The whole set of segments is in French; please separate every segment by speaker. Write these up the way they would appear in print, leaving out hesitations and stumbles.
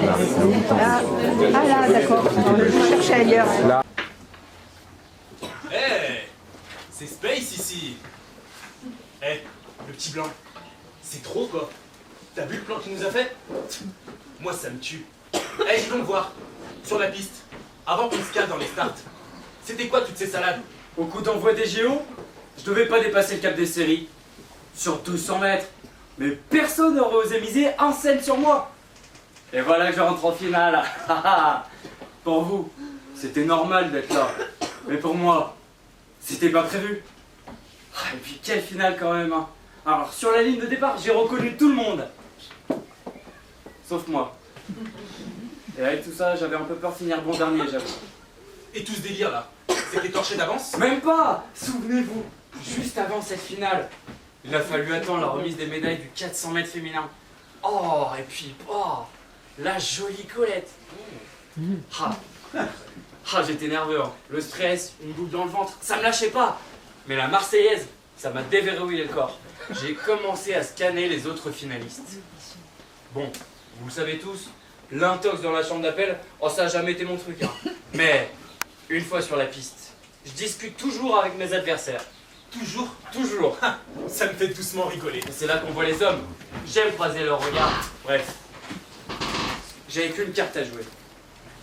Speaker 1: Ah là, d'accord. Je cherchais ailleurs.
Speaker 2: Eh, c'est Space ici. Eh, le petit blanc, c'est trop quoi. T'as vu le plan qu'il nous a fait? Moi ça me tue. Eh, dis donc voir, sur la piste, avant qu'on se cale dans les starts, c'était quoi toutes ces salades?
Speaker 3: Au coup d'envoi des JO, je devais pas dépasser le cap des séries. Sur 200 mètres. Mais personne n'aurait osé miser un cent sur moi. Et voilà que je rentre en finale. Pour vous, c'était normal d'être là. Mais pour moi, c'était pas prévu. Et puis quelle finale quand même, hein. Alors sur la ligne de départ, j'ai reconnu tout le monde. Sauf moi. Et avec tout ça, j'avais un peu peur de finir bon dernier, j'avoue.
Speaker 2: Et tout ce délire là, c'était torché d'avance?
Speaker 3: Même pas! Souvenez-vous, juste avant cette finale, il a fallu attendre la remise des médailles du 400 mètres féminin. Oh, et puis, oh, la jolie Colette. J'étais nerveux, hein. Le stress, une boule dans le ventre, ça me lâchait pas. Mais la Marseillaise, ça m'a déverrouillé le corps. J'ai commencé à scanner les autres finalistes. Bon, vous le savez tous, l'intox dans la chambre d'appel, oh ça a jamais été mon truc, hein. Mais, une fois sur la piste, je discute toujours avec mes adversaires.
Speaker 2: Toujours?
Speaker 3: Toujours.
Speaker 2: Ça me fait doucement rigoler.
Speaker 3: Et c'est là qu'on voit les hommes. J'aime croiser leurs regards. Bref. J'avais qu'une carte à jouer.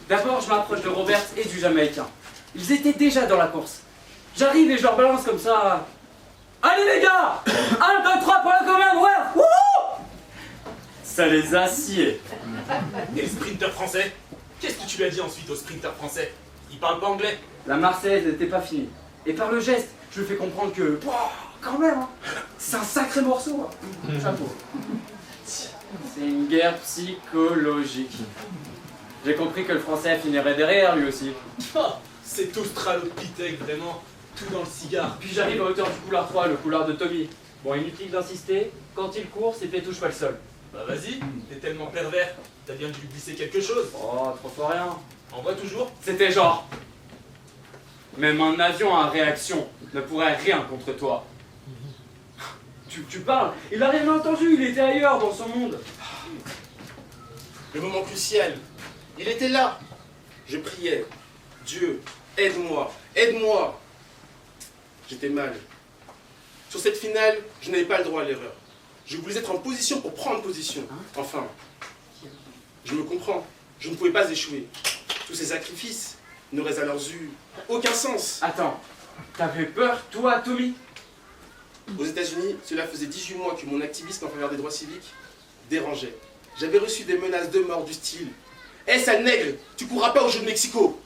Speaker 3: D'abord, je m'approche de Robert et du Jamaïcain. Ils étaient déjà dans la course. J'arrive et je leur balance comme ça. Allez les gars! 1, 2, 3 pour la commande, ouais! Wouhou! Ça les a sciés.
Speaker 2: Et le sprinter français? Qu'est-ce que tu lui as dit ensuite au sprinter français? Il parle pas anglais?
Speaker 3: La Marseillaise n'était pas finie. Et par le geste, je lui fais comprendre que, quand même, hein, c'est un sacré morceau. Hein. Chapeau. C'est une guerre psychologique. J'ai compris que le français finirait derrière lui aussi.
Speaker 2: Oh, c'est australopithèque vraiment, tout dans le cigare.
Speaker 3: Puis j'arrive à hauteur du couloir 3, le couloir de Tommy. Bon, inutile d'insister, quand il court, ses pieds touchent pas le sol.
Speaker 2: Bah vas-y, t'es tellement pervers, t'as bien dû lui glisser quelque chose.
Speaker 3: Oh, trop fort rien.
Speaker 2: Envoie toujours.
Speaker 3: C'était genre... Même un avion à réaction ne pourrait rien contre toi. Tu parles, il a rien entendu, il était ailleurs dans son monde.
Speaker 4: Le moment crucial, il était là. Je priais. Dieu, aide-moi, aide-moi. J'étais mal. Sur cette finale, je n'avais pas le droit à l'erreur. Je voulais être en position pour prendre position. Enfin, je me comprends. Je ne pouvais pas échouer. Tous ces sacrifices n'auraient alors eu aucun sens.
Speaker 3: Attends, t'avais peur, toi, Tommy?
Speaker 4: Aux États-Unis, cela faisait 18 mois que mon activisme en faveur des droits civiques dérangeait. J'avais reçu des menaces de mort du style « Hé, sale nègre, tu courras pas aux Jeux de Mexico !»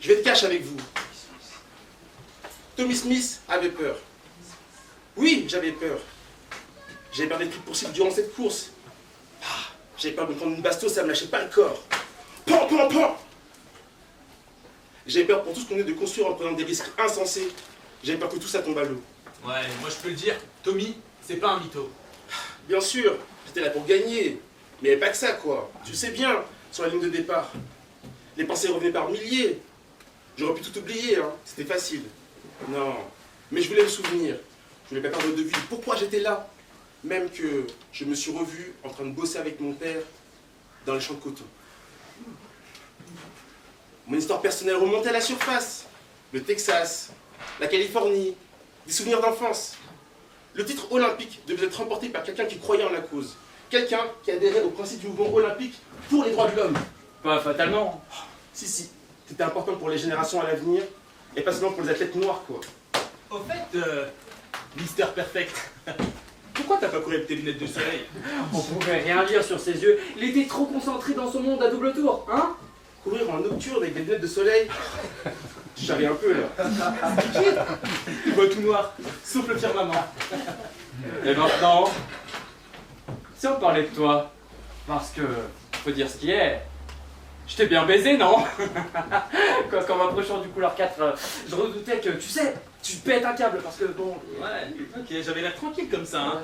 Speaker 4: Je vais être cash avec vous. Tommy Smith avait peur. Oui, j'avais peur. J'avais peur d'être pris pour cible durant cette course. J'avais peur de me prendre une bastos, ça me lâchait pas le corps. Pan, pan, pan. J'avais peur pour tout ce qu'on est de construire en prenant des risques insensés. J'avais peur que tout ça tombe à l'eau.
Speaker 2: Ouais, moi je peux le dire, Tommy, c'est pas un mytho.
Speaker 4: Bien sûr, j'étais là pour gagner. Mais il n'y avait pas que ça, quoi. Tu sais bien, sur la ligne de départ. Les pensées revenaient par milliers. J'aurais pu tout oublier, hein. C'était facile. Non, mais je voulais me souvenir. Je voulais pas perdre de vue pourquoi j'étais là. Même que je me suis revu en train de bosser avec mon père dans les champs de coton. Mon histoire personnelle remontait à la surface. Le Texas, la Californie, des souvenirs d'enfance. Le titre olympique devait être remporté par quelqu'un qui croyait en la cause. Quelqu'un qui adhérait au principe du mouvement olympique pour les droits de l'homme.
Speaker 3: Pas fatalement.
Speaker 4: Si, c'était important pour les générations à l'avenir, et pas seulement pour les athlètes noirs, quoi.
Speaker 2: Au fait, Mister Perfect, pourquoi t'as pas couru avec tes lunettes de soleil?
Speaker 3: On pouvait rien lire sur ses yeux, il était trop concentré dans son monde à double tour, hein?
Speaker 4: Courir en nocturne avec des lunettes de soleil, je savais un peu, là.
Speaker 2: Tu vois tout noir, sauf le firmament.
Speaker 3: Et maintenant, si on parlait de toi, parce que, faut dire ce qui est, je t'ai bien baisé, non? Qu'en m'approchant du couloir 4, je redoutais que, tu sais, tu pètes un câble, parce que bon...
Speaker 2: Ouais, ok, j'avais l'air tranquille comme ça, hein.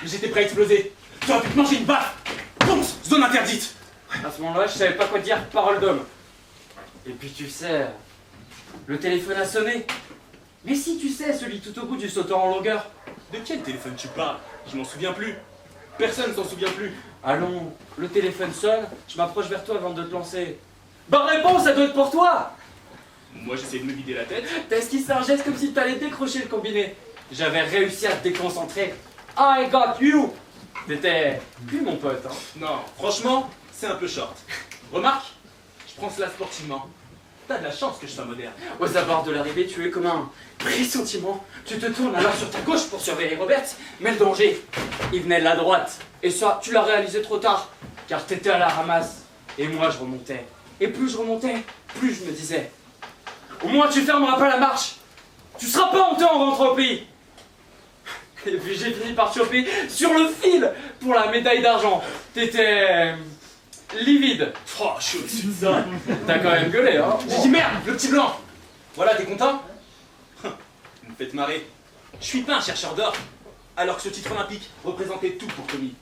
Speaker 2: J'étais prêt à exploser. T'aurais pu te manger une baffe. Ponce, zone interdite.
Speaker 3: À ce moment-là, je savais pas quoi dire, parole d'homme. Et puis tu sais, le téléphone a sonné. Mais si tu sais, celui tout au bout du sautant en longueur.
Speaker 2: De quel téléphone tu parles? Je m'en souviens plus. Personne s'en souvient plus.
Speaker 3: Allons, le téléphone sonne, je m'approche vers toi avant de te lancer. Bonne réponse, ça doit être pour toi!
Speaker 2: Moi, j'essaie de me vider la tête.
Speaker 3: T'as esquissé un geste comme si t'allais décrocher le combiné. J'avais réussi à te déconcentrer. I got you! T'étais plus mon pote, hein.
Speaker 2: Non, franchement, c'est un peu short. Remarque, je prends cela sportivement. T'as de la chance que je sois moderne.
Speaker 3: Aux abords de l'arrivée, tu es comme un pressentiment. Tu te tournes alors sur ta gauche pour surveiller Robert, mais le danger, il venait de la droite. Et ça, tu l'as réalisé trop tard, car t'étais à la ramasse. Et moi, je remontais. Et plus je remontais, plus je me disais, au moins tu fermeras pas la marche. Tu seras pas honteux en rentrant au pays. Et puis j'ai fini par choper sur le fil pour la médaille d'argent. T'étais livide.
Speaker 2: Oh, je suis au-dessus de ça.
Speaker 3: T'as quand même gueulé, hein.
Speaker 2: J'ai dit merde, le petit blanc. Voilà, t'es content? Vous me faites marrer. Je suis pas un chercheur d'or, alors que ce titre olympique représentait tout pour Tommy.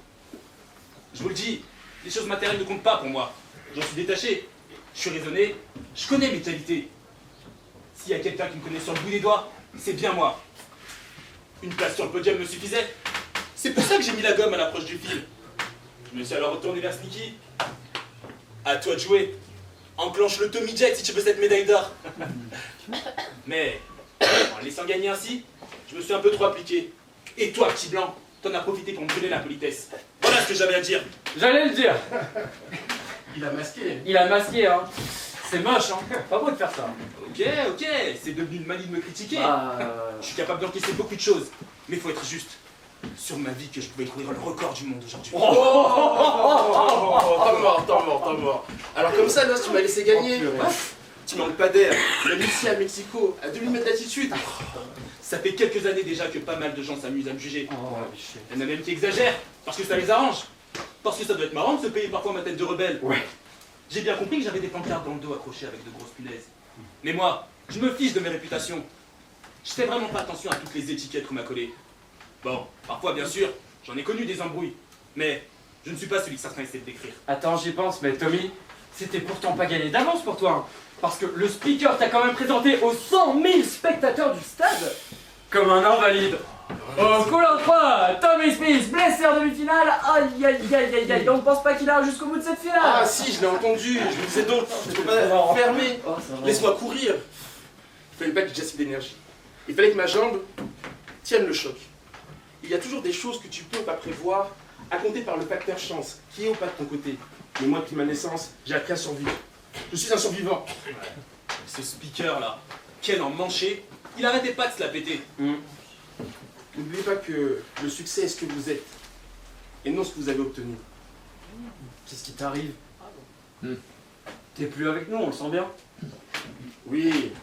Speaker 2: Je vous le dis, les choses matérielles ne comptent pas pour moi. J'en suis détaché. Je suis raisonné. Je connais mes qualités. S'il y a quelqu'un qui me connaît sur le bout des doigts, c'est bien moi. Une place sur le podium me suffisait. C'est pour ça que j'ai mis la gomme à l'approche du fil. Je me suis alors retourné vers Sneaky. À toi de jouer. Enclenche le Tommy Jack si tu veux cette médaille d'or. Mais, en le laissant gagner ainsi, je me suis un peu trop appliqué. Et toi, petit blanc, t'en as profité pour me donner la politesse. Voilà ce que j'avais à dire.
Speaker 3: J'allais le dire.
Speaker 4: Il a masqué.
Speaker 3: Il a masqué, hein. C'est moche, hein. Pas beau de faire ça.
Speaker 2: Ok, c'est devenu une manie de me critiquer.
Speaker 3: Bah,
Speaker 2: Je suis capable d'encaisser beaucoup de choses, mais faut être juste. Sur ma vie que je pouvais courir le record du monde aujourd'hui.
Speaker 4: T'en mort. Alors comme ça, là, tu m'as laissé gagner. Tu manques pas d'air. La ici à Mexico, à 2000 mètres d'altitude.
Speaker 2: Ça fait quelques années déjà que pas mal de gens s'amusent à me juger. Il y en a même qui exagèrent, parce que ça les arrange. Parce que ça doit être marrant de se payer parfois ma tête de rebelle.
Speaker 3: Ouais.
Speaker 2: J'ai bien compris que j'avais des pancartes dans le dos accrochées avec de grosses punaises. Mais moi, je me fiche de mes réputations. Je fais vraiment pas attention à toutes les étiquettes qu'on m'a collées. Bon, parfois bien sûr, j'en ai connu des embrouilles. Mais je ne suis pas celui que certains essaient de décrire.
Speaker 3: Attends, j'y pense, mais Tommy, c'était pourtant pas gagné d'avance pour toi. Hein. Parce que le speaker t'a quand même présenté aux 100 000 spectateurs du stade comme un invalide. Oh, cool en 3, Tommy Smith, blessé en demi-finale. Aïe. On ne pense pas qu'il ira jusqu'au bout de cette finale.
Speaker 4: Ah si, je l'ai entendu. Je me disais donc, je peux pas fermer.
Speaker 3: Oh, ça va.
Speaker 4: Laisse-moi courir. Il fallait pas que j'ai assez d'énergie. Il fallait que ma jambe tienne le choc. Il y a toujours des choses que tu peux pas prévoir, à compter par le facteur chance, qui est au pas de ton côté. Mais moi, depuis ma naissance, j'ai appris à survivre. Je suis un survivant.
Speaker 2: Ce speaker là, Ken en manché, il arrêtait pas de se la péter.
Speaker 4: N'oubliez pas que le succès est ce que vous êtes, et non ce que vous avez obtenu.
Speaker 3: Qu'est-ce qui t'arrive? T'es plus avec nous, on le sent bien.
Speaker 4: Oui.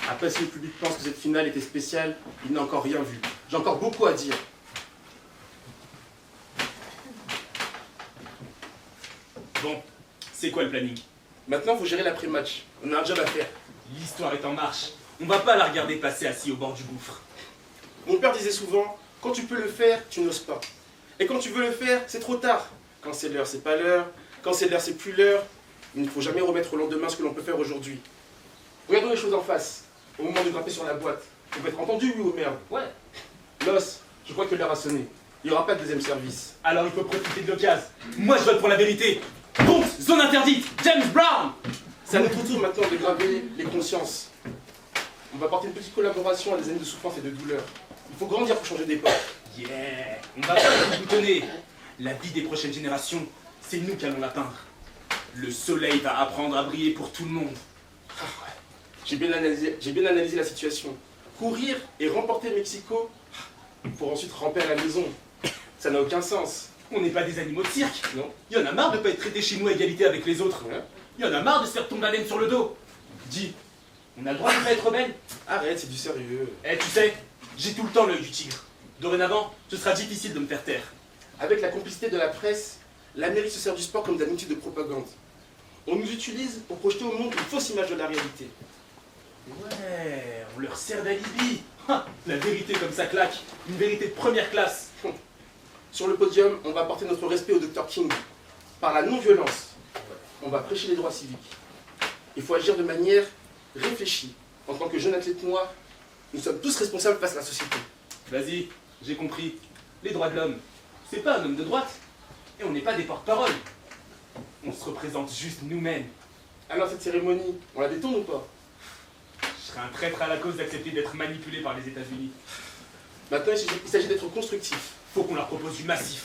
Speaker 4: Après, si le public pense que cette finale était spéciale, il n'a encore rien vu. J'ai encore beaucoup à dire.
Speaker 2: Bon, c'est quoi le planning?
Speaker 4: Maintenant, vous gérez l'après-match. On a un job à faire.
Speaker 2: L'histoire est en marche. On va pas la regarder passer assis au bord du gouffre.
Speaker 4: Mon père disait souvent, quand tu peux le faire, tu n'oses pas. Et quand tu veux le faire, c'est trop tard. Quand c'est l'heure, c'est pas l'heure. Quand c'est l'heure, c'est plus l'heure. Il ne faut jamais remettre au lendemain ce que l'on peut faire aujourd'hui. Regardons les choses en face. Au moment de grimper sur la boîte, on peut être entendu, oui ou merde?
Speaker 2: Ouais.
Speaker 4: Los, je crois que l'heure a sonné. Il n'y aura pas de deuxième service.
Speaker 2: Alors il faut profiter de l'occasion. Moi je vote pour la vérité. Donc, zone interdite, James Brown.
Speaker 4: C'est à notre tour maintenant de graver les consciences. On va porter une petite collaboration à des années de souffrance et de douleur. Il faut grandir pour changer d'époque.
Speaker 2: Yeah. On va pas vous boutonner. La vie des prochaines générations, c'est nous qui allons la peindre. Le soleil va apprendre à briller pour tout le monde.
Speaker 4: J'ai bien analysé la situation. Courir et remporter Mexico pour ensuite ramper à la maison. Ça n'a aucun sens.
Speaker 2: On n'est pas des animaux de cirque.
Speaker 4: Non.
Speaker 2: Il y en a marre de pas être traités chez nous à égalité avec les autres.
Speaker 4: Ouais.
Speaker 2: Il y en a marre de se faire tomber la laine sur le dos. Dis, on a le droit de pas être rebelle.
Speaker 4: Arrête, c'est du sérieux.
Speaker 2: Eh, tu sais, j'ai tout le temps l'œil du tigre. Dorénavant, ce sera difficile de me faire taire.
Speaker 4: Avec la complicité de la presse, l'Amérique se sert du sport comme d'un outil de propagande. On nous utilise pour projeter au monde une fausse image de la réalité.
Speaker 2: Ouais, on leur sert d'alibi. Ah, la vérité comme ça claque. Une vérité de première classe.
Speaker 4: Sur le podium, on va apporter notre respect au Dr King. Par la non-violence, on va prêcher les droits civiques. Il faut agir de manière réfléchie. En tant que jeune athlète noir, nous sommes tous responsables face à la société.
Speaker 2: Vas-y, j'ai compris. Les droits de l'homme, c'est pas un homme de droite. Et on n'est pas des porte-parole. On se représente juste nous-mêmes.
Speaker 4: Alors cette cérémonie, on la détourne ou pas?
Speaker 2: Je serais un traître à la cause d'accepter d'être manipulé par les États-Unis.
Speaker 4: Maintenant, il s'agit d'être constructif.
Speaker 2: Faut qu'on leur propose du massif.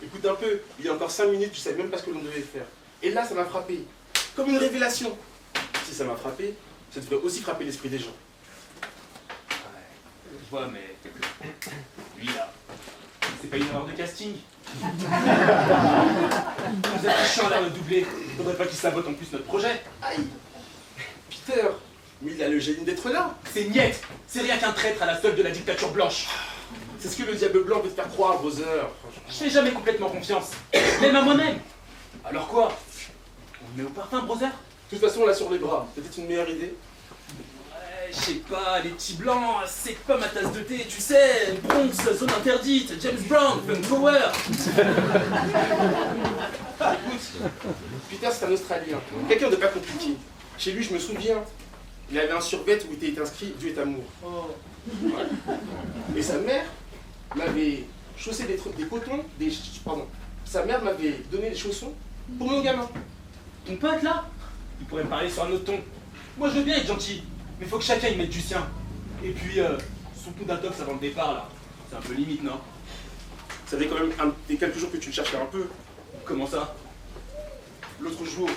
Speaker 4: Écoute un peu, il y a encore 5 minutes, tu savais même pas ce que l'on devait faire. Et là, ça m'a frappé. Comme une révélation. Si ça m'a frappé, ça devrait aussi frapper l'esprit des gens.
Speaker 2: Ouais, je vois, mais lui là, c'est pas une erreur de casting. Vous êtes chiant à l'air de doubler. Faudrait pas qu'il sabote en plus notre projet.
Speaker 4: Aïe Peter, mais il a le génie d'être là.
Speaker 2: C'est niette. C'est rien qu'un traître à la solde de la dictature blanche.
Speaker 4: C'est ce que le diable blanc veut te faire croire, Brother.
Speaker 2: Je fais jamais complètement confiance, même à moi-même. Alors quoi? On le met au parfum, brother?
Speaker 4: De toute façon, on l'a sur les bras. C'était une meilleure idée.
Speaker 2: Ouais, je sais pas, les petits blancs, c'est pas ma tasse de thé, tu sais. Bronx, zone interdite, James Brown, Punk Power.
Speaker 4: Écoute, Peter, c'est un Australien. Quelqu'un de pas compliqué. Chez lui, je me souviens, il avait un survêt où était inscrit Dieu est amour. Ouais. Et sa mère m'avait chaussé des cotons, pardon. Sa mère m'avait donné des chaussons pour mon gamin.
Speaker 2: Ton pote là, il pourrait me parler sur un autre ton. Moi je veux bien être gentil, mais faut que chacun y mette du sien. Et puis, son coup d'intox avant le départ là, c'est un peu limite, non?
Speaker 4: Ça fait quand même quelques jours que tu le cherchais un peu.
Speaker 2: Comment ça?
Speaker 4: L'autre jour,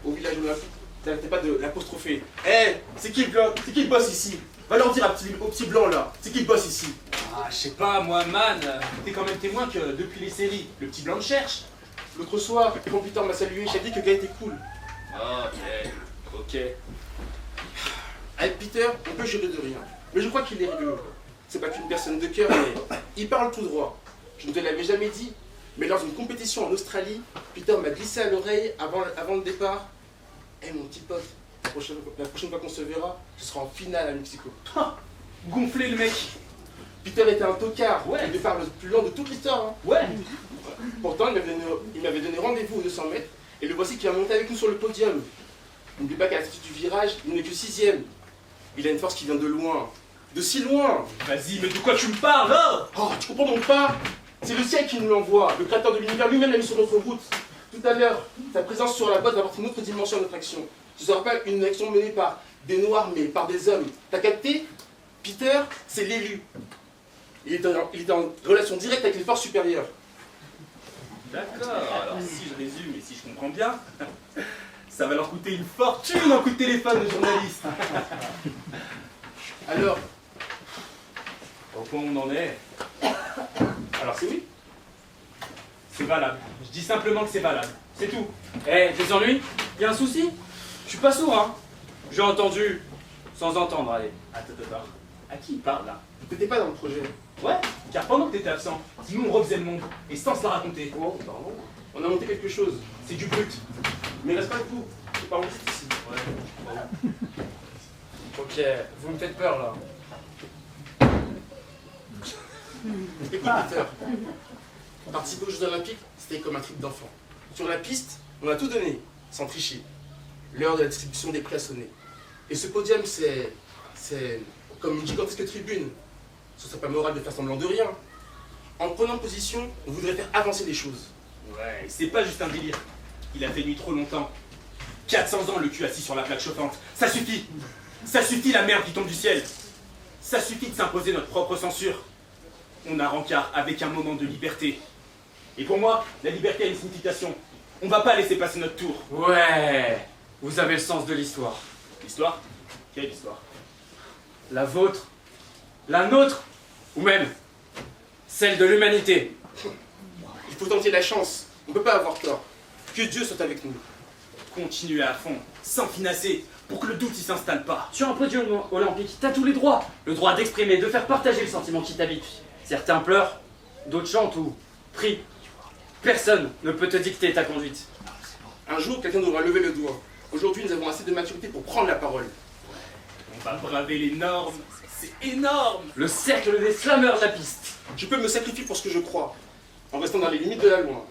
Speaker 4: au village olympique, t'arrêtais pas de l'apostropher. Hé, c'est qui le boss ici? Va leur dire au petit blanc là, c'est qui le boss ici?
Speaker 2: Ah, je sais pas, moi, man, t'es quand même témoin que depuis les séries, le petit blanc le cherche.
Speaker 4: L'autre soir, quand Peter m'a salué, j'ai dit que le gars était cool.
Speaker 2: Ok.
Speaker 4: Avec Peter, on peut jurer de rien. Mais je crois qu'il est rigolo. C'est pas qu'une personne de cœur, mais il parle tout droit. Je ne te l'avais jamais dit, mais lors d'une compétition en Australie, Peter m'a glissé à l'oreille avant le départ. Hé mon petit pote, la prochaine fois qu'on se verra, ce sera en finale à Mexico.
Speaker 2: Ah, gonflé le mec.
Speaker 4: Peter était un tocard,
Speaker 2: Ouais.
Speaker 4: il devait faire le plus lent de toute l'histoire. Hein.
Speaker 2: Ouais.
Speaker 4: Pourtant, il m'avait donné rendez-vous aux 200 mètres, et le voici qui va monter avec nous sur le podium. N'oublie pas qu'à la sortie du virage, il n'est que 6ème. Il a une force qui vient de loin. De si loin.
Speaker 2: Vas-y, mais de quoi tu me parles, là?
Speaker 4: Oh, tu comprends donc pas? C'est le ciel qui nous l'envoie. Le créateur de l'univers lui-même l'a mis sur notre route. Tout à l'heure, sa présence sur la boîte va apporter une autre dimension à notre action. Ce ne sera pas une action menée par des noirs, mais par des hommes. T'as capté? Peter, c'est l'élu. Il est en relation directe avec les forces supérieures.
Speaker 2: D'accord, alors si je résume et si je comprends bien, ça va leur coûter une fortune en coup de téléphone de journalistes.
Speaker 4: Alors,
Speaker 2: Au point où on en est,
Speaker 4: alors c'est oui.
Speaker 2: c'est valable. Je dis simplement que c'est valable. C'est tout.
Speaker 3: Eh, des ennuis? Y'a un souci? Je suis pas sourd, hein. J'ai entendu, sans entendre, allez.
Speaker 2: Attends. À qui il parle là?
Speaker 4: T'étais pas dans le projet.
Speaker 2: Ouais, car pendant que t'étais absent, nous on refaisait le monde, et sans se la raconter.
Speaker 4: Oh, pardon. On a monté quelque chose.
Speaker 2: C'est du brut.
Speaker 4: Mais reste pas avec vous. C'est pas enregistré ici.
Speaker 3: Ok, vous me faites peur, là.
Speaker 4: Écoute, Peter. Participer aux Jeux Olympiques, c'était comme un trip d'enfant. Sur la piste, on a tout donné, sans tricher. L'heure de la distribution des prix a sonné. Et ce podium, c'est comme une gigantesque tribune. Ce serait pas moral de faire semblant de rien. En prenant position, on voudrait faire avancer les choses.
Speaker 2: Ouais, c'est pas juste un délire. Il a fait nuit trop longtemps. 400 ans le cul assis sur la plaque chauffante. Ça suffit. Ça suffit la merde qui tombe du ciel. Ça suffit de s'imposer notre propre censure. On a rencard avec un moment de liberté. Et pour moi, la liberté a une signification. On va pas laisser passer notre tour.
Speaker 3: Ouais, vous avez le sens de l'histoire.
Speaker 2: L'histoire? Quelle histoire?
Speaker 3: La vôtre, la nôtre, ou même celle de l'humanité.
Speaker 4: Il faut tenter la chance. On peut pas avoir tort. Que Dieu soit avec nous.
Speaker 2: Continuez à fond, sans finasser, pour que le doute y s'installe pas.
Speaker 3: Sur un podium olympique, t'as tous les droits. Le droit d'exprimer, de faire partager le sentiment qui t'habite. Certains pleurent, d'autres chantent ou prient. Personne ne peut te dicter ta conduite.
Speaker 4: Un jour, quelqu'un devra lever le doigt. Aujourd'hui, nous avons assez de maturité pour prendre la parole.
Speaker 2: On va braver les normes. C'est énorme.
Speaker 3: Le cercle des flammeurs de la piste.
Speaker 4: Je peux me sacrifier pour ce que je crois, en restant dans les limites de la loi.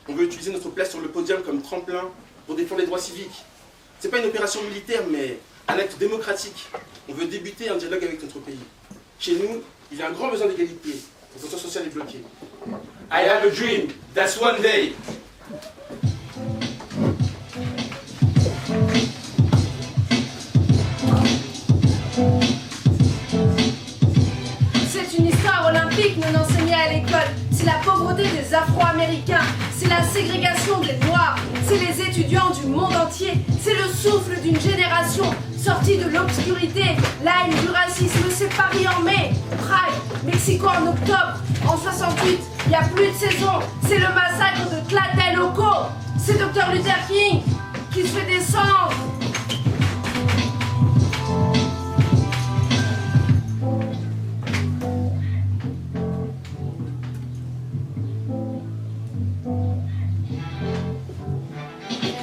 Speaker 4: On veut utiliser notre place sur le podium comme tremplin pour défendre les droits civiques. C'est pas une opération militaire, mais un acte démocratique. On veut débuter un dialogue avec notre pays. Chez nous, il y a un grand besoin d'égalité. L'ascenseur social est bloqué. I have a dream. That's one day.
Speaker 5: C'est une histoire olympique non enseignée à l'école. C'est la pauvreté des Afro-Américains. C'est la ségrégation des Noirs. C'est les étudiants du monde entier. C'est le souffle d'une génération sortie de l'obscurité. La haine du racisme, c'est Paris en mai. Prague, Mexico en octobre. En 68, il n'y a plus de saison. C'est le massacre de Tlatelolco. C'est Dr Luther King qui se fait descendre.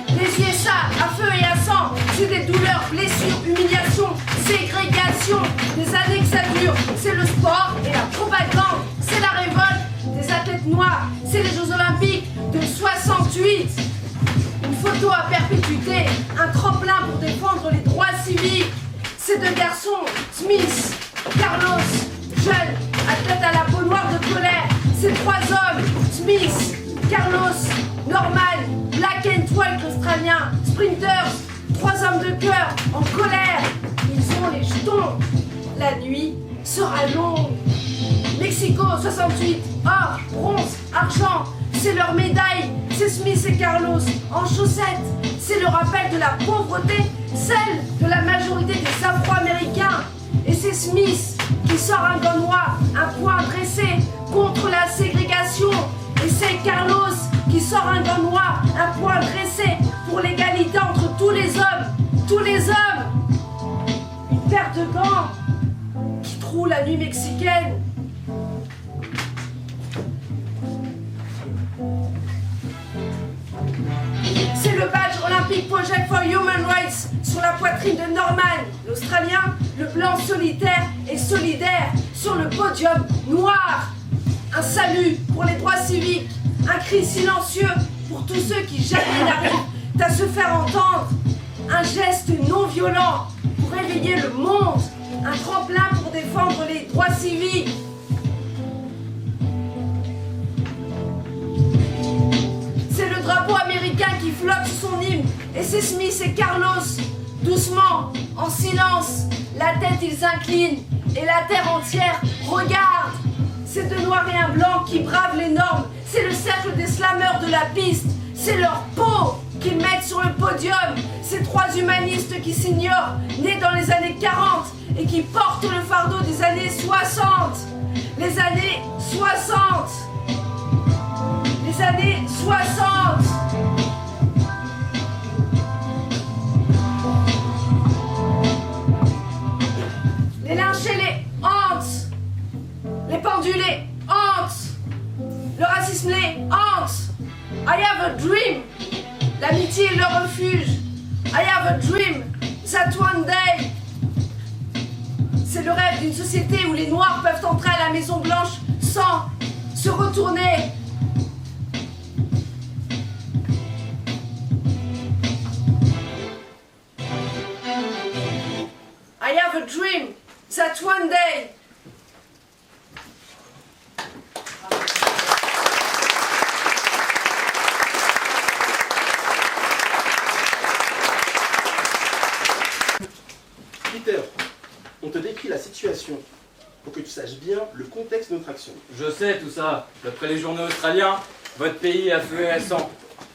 Speaker 5: Les USA, à feu et à sang, c'est des douleurs, blessures, humiliations, ségrégation, des années que ça dure. C'est le sport et la propagande, c'est la révolte des athlètes noirs, c'est les Jeux Olympiques de 68. Une photo à perpétuité, un tremplin pour défendre les droits civiques. Ces deux garçons, Smith, Carlos, jeune, athlète à la peau noire de colère. Ces trois hommes, Smith, Carlos, Norman, Black and White australien, sprinters, trois hommes de cœur en colère. Ils ont les jetons. La nuit sera longue. Mexico 68, or, bronze, argent, c'est leur médaille. C'est Smith et Carlos en chaussettes. C'est le rappel de la pauvreté, celle de la majorité des Afro-Américains. Et c'est Smith qui sort un gant noir, un poing dressé contre la ségrégation. Et c'est Carlos qui sort un gant noir, un poing dressé pour l'égalité entre tous les hommes. Tous les hommes. Une paire de gants qui troue la nuit mexicaine. C'est le badge olympique Project for Human Rights sur la poitrine de Norman, l'Australien, le blanc solitaire et solidaire sur le podium noir. Un salut pour les droits civiques, un cri silencieux pour tous ceux qui jamais n'arrivent à se faire entendre. Un geste non violent pour réveiller le monde, un tremplin pour défendre les droits civiques. C'est le drapeau américain qui flotte sur son hymne, et c'est Smith et Carlos, doucement, en silence, la tête ils inclinent, et la terre entière regarde. C'est deux noirs et un blanc qui bravent les normes, c'est le cercle des slameurs de la piste, c'est leur peau qu'ils mettent sur le podium, ces trois humanistes qui s'ignorent, nés dans les années 40, et qui portent le fardeau des années 60. Les années 60. Les années 60. Les lynchés les hantent. Les pendulés hantent. Le racisme les hante. I have a dream. L'amitié est leur refuge. I have a dream. That one day. C'est le rêve d'une société où les Noirs peuvent entrer à la Maison Blanche sans se retourner. I have a dream that one day.
Speaker 4: Peter, on te décrit la situation pour que tu saches bien le contexte de notre action.
Speaker 3: Je sais tout ça. D'après les journaux australiens, votre pays a feu et à sang.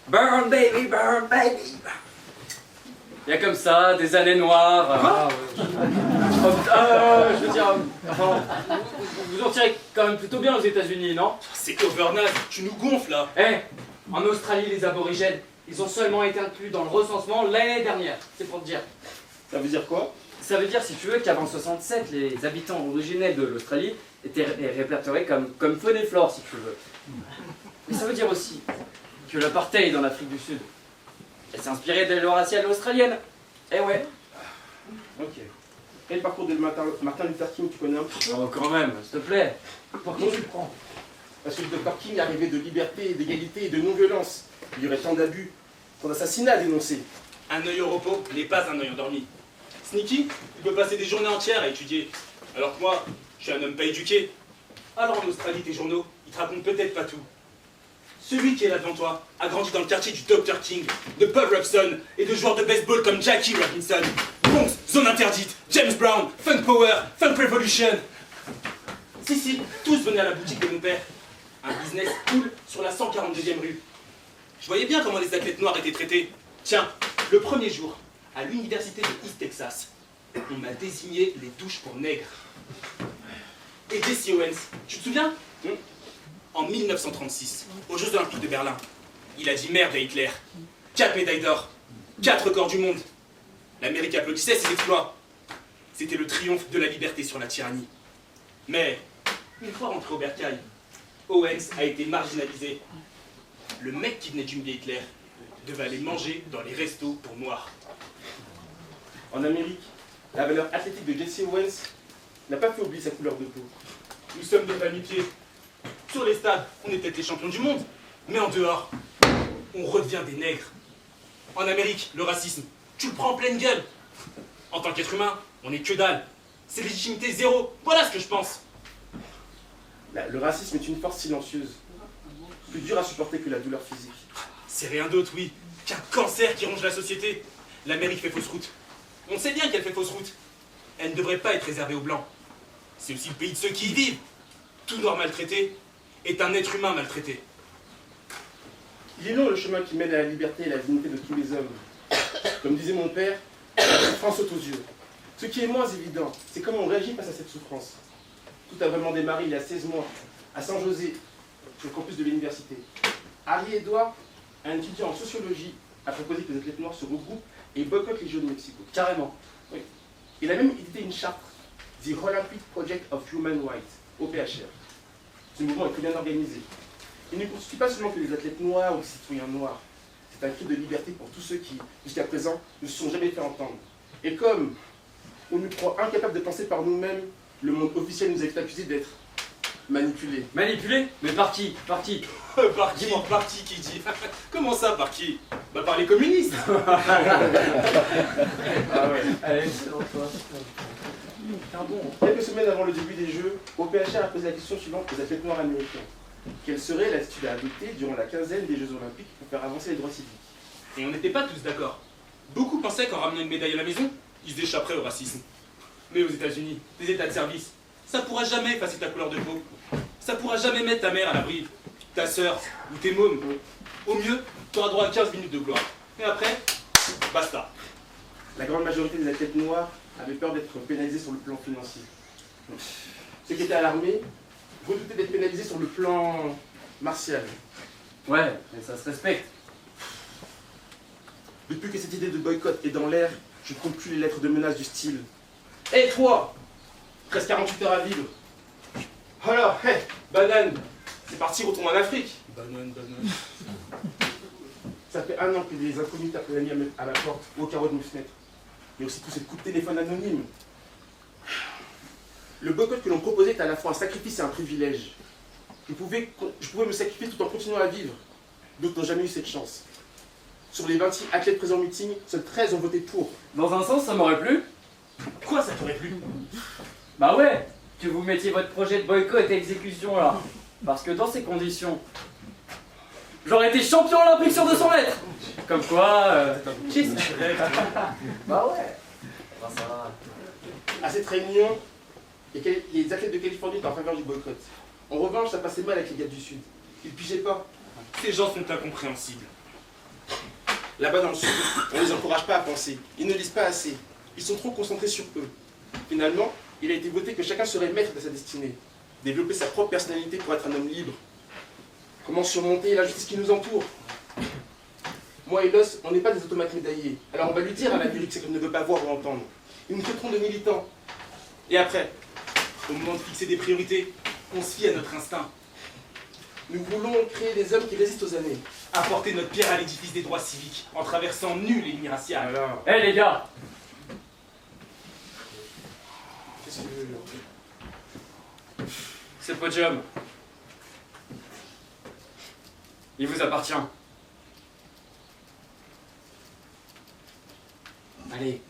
Speaker 3: Burn baby, burn baby. Il y a comme ça des années noires. Je veux dire, enfin, vous en tirez quand même plutôt bien aux États-Unis, non?
Speaker 2: C'est overnight, tu nous gonfles là.
Speaker 3: Eh, en Australie, les aborigènes, ils ont seulement été inclus dans le recensement l'année dernière. C'est pour te dire.
Speaker 4: Ça veut dire quoi?
Speaker 3: Ça veut dire, si tu veux, qu'avant 67, les habitants originels de l'Australie étaient répertoriés comme faune et flore, si tu veux. Mais ça veut dire aussi que l'apartheid en Afrique du Sud, elle s'est inspirée de loi raciale australienne. Eh ouais.
Speaker 4: Ok. Et le parcours de Martin Luther King, tu connais un petit peu?
Speaker 3: Oh, quand même, s'il te plaît.
Speaker 4: Par contre, tu le prends. Parce que le Dr King arrivait de liberté, d'égalité et de non-violence. Il y aurait tant d'abus, tant d'assassinats à dénoncer.
Speaker 2: Un œil au repos n'est pas un œil endormi. Sneaky, il peut passer des journées entières à étudier. Alors que moi, je suis un homme pas éduqué. Alors en Australie, tes journaux, ils te racontent peut-être pas tout. Celui qui est là devant toi a grandi dans le quartier du Dr. King, de Paul Robeson et de joueurs de baseball comme Jackie Robinson. Bronx, Zone Interdite, James Brown, Funk Power, Funk Revolution. Si, tous venaient à la boutique de mon père. Un business cool sur la 142e rue. Je voyais bien comment les athlètes noirs étaient traités. Tiens, le premier jour, à l'université de East Texas, on m'a désigné les douches pour nègres. Et Jesse Owens, tu te souviens? En 1936, aux Jeux Olympiques de Berlin, il a dit merde à Hitler. 4 médailles d'or, 4 records du monde. L'Amérique applaudissait ses exploits. C'était le triomphe de la liberté sur la tyrannie. Mais, une fois rentré au bercail, Owens a été marginalisé. Le mec qui venait d'humilier Hitler devait aller manger dans les restos pour noirs.
Speaker 4: En Amérique, la valeur athlétique de Jesse Owens n'a pas fait oublier sa couleur de peau.
Speaker 2: Nous sommes des palmiers. Sur les stades, on est peut-être les champions du monde, mais en dehors, on redevient des nègres. En Amérique, le racisme, tu le prends en pleine gueule. En tant qu'être humain, on est que dalle. C'est légitimité zéro. Voilà ce que je pense.
Speaker 4: Le racisme est une force silencieuse, plus dure à supporter que la douleur physique.
Speaker 2: C'est rien d'autre, oui, qu'un cancer qui ronge la société. L'Amérique fait fausse route. On sait bien qu'elle fait fausse route. Elle ne devrait pas être réservée aux Blancs. C'est aussi le pays de ceux qui y vivent. Tout noir maltraité est un être humain maltraité.
Speaker 4: Il est long le chemin qui mène à la liberté et la dignité de tous les hommes. Comme disait mon père, la souffrance saute aux yeux. Ce qui est moins évident, c'est comment on réagit face à cette souffrance. Tout a vraiment démarré il y a 16 mois, à San José, sur le campus de l'université. Harry Edouard, un étudiant en sociologie, a proposé que les athlètes noirs se regroupent et boycottent les Jeux de Mexico.
Speaker 3: Carrément.
Speaker 4: Oui. Il a même édité une charte, The Olympic Project of Human Rights, OPHR. Ce mouvement est très bien organisé. Il ne constitue pas seulement que les athlètes noirs ou les citoyens noirs. C'est un cri de liberté pour tous ceux qui, jusqu'à présent, ne se sont jamais fait entendre. Et comme on nous croit incapables de penser par nous-mêmes, le monde officiel nous a accusés d'être manipulés.
Speaker 3: Manipulé? Mais par qui? Par qui?
Speaker 2: Par qui? Par qui dit? Comment ça, par qui? Bah par les communistes.
Speaker 4: Ah ouais.
Speaker 3: Allez, c'est dans toi.
Speaker 4: Quelques semaines avant le début des Jeux, OPHR a posé la question suivante aux athlètes noirs américains. Quelle serait l'attitude à adopter durant la quinzaine des Jeux Olympiques pour faire avancer les droits civiques?
Speaker 2: Et on n'était pas tous d'accord. Beaucoup pensaient qu'en ramenant une médaille à la maison, ils se échapperaient au racisme. Mais aux États-Unis, les états de service, ça pourra jamais effacer ta couleur de peau. Ça pourra jamais mettre ta mère à l'abri, ta sœur ou tes mômes. Au mieux, tu auras droit à 15 minutes de gloire. Et après, basta.
Speaker 4: La grande majorité des athlètes noirs avaient peur d'être pénalisés sur le plan financier. Ceux qui étaient à l'armée redoutaient d'être pénalisés sur le plan martial.
Speaker 3: Ouais, mais ça se respecte.
Speaker 4: Depuis que cette idée de boycott est dans l'air, je ne compte plus les lettres de menace du style. Hé toi, presque 48 heures à vivre. Alors, hé, banane, c'est parti, retourne en Afrique.
Speaker 2: Banane.
Speaker 4: Ça fait 1 an que des inconnus tapent la nuit à la porte ou au carreau de mes fenêtres. Mais aussi tous ces coups de téléphone anonymes. Le boycott que l'on proposait est à la fois un sacrifice et un privilège. Je pouvais me sacrifier tout en continuant à vivre. D'autres n'ont jamais eu cette chance. Sur les 26 athlètes présents au meeting, seuls 13 ont voté pour.
Speaker 3: Dans un sens, ça m'aurait plu.
Speaker 2: Quoi, ça t'aurait plu?
Speaker 3: Bah ouais, que vous mettiez votre projet de boycott et exécution là. Parce que dans ces conditions, j'aurais été champion olympique sur 200 mètres. Comme quoi, bah ouais. Bah ça va.
Speaker 4: À cette réunion, les athlètes de Californie étaient en faveur du boycott. En revanche, ça passait mal avec les gars du Sud. Ils ne pigeaient pas.
Speaker 2: Ces gens sont incompréhensibles.
Speaker 4: Là-bas dans le Sud, on ne les encourage pas à penser. Ils ne lisent pas assez. Ils sont trop concentrés sur eux. Finalement, il a été voté que chacun serait maître de sa destinée. Développer sa propre personnalité pour être un homme libre. Comment surmonter l'injustice qui nous entoure? Moi et Los, on n'est pas des automates médaillés. Alors on va lui dire à l'Amérique ce qu'elle ne veut pas voir ou entendre. Ils nous traiteront de militants. Et après,
Speaker 2: Au moment de fixer des priorités, on se fie à notre instinct.
Speaker 4: nous voulons créer des hommes qui résistent aux années.
Speaker 2: Apporter notre pierre à l'édifice des droits civiques, en traversant nus les lignes raciales.
Speaker 4: Alors,
Speaker 3: Eh les gars,
Speaker 4: qu'est-ce que tu veux?
Speaker 3: ce podium, il vous appartient. Allez.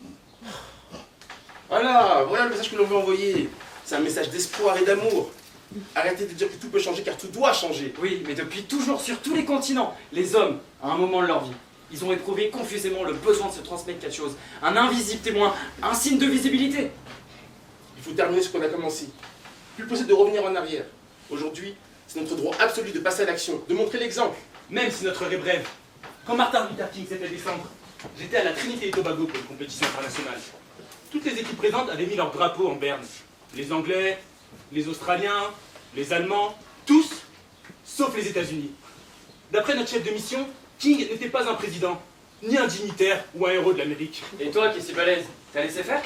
Speaker 4: Voilà le message que l'on veut envoyer. C'est un message d'espoir et d'amour. Arrêtez de dire que tout peut changer car tout doit changer.
Speaker 3: Oui, mais depuis toujours, sur tous les continents, les hommes, à un moment de leur vie, ils ont éprouvé confusément le besoin de se transmettre quelque chose. Un invisible témoin, un signe de visibilité.
Speaker 4: Il faut terminer ce qu'on a commencé. Plus possible de revenir en arrière. Aujourd'hui, c'est notre droit absolu de passer à l'action, de montrer l'exemple.
Speaker 2: Même si notre heure est brève. Quand Martin Luther King s'est fait descendre, j'étais à la Trinité et Tobago pour une compétition internationale. Toutes les équipes présentes avaient mis leur drapeau en berne. Les Anglais, les Australiens, les Allemands, tous, sauf les États-Unis. D'après notre chef de mission, King n'était pas un président, ni un dignitaire ou un héros de l'Amérique.
Speaker 3: Et toi qui es si balèze, t'as laissé faire?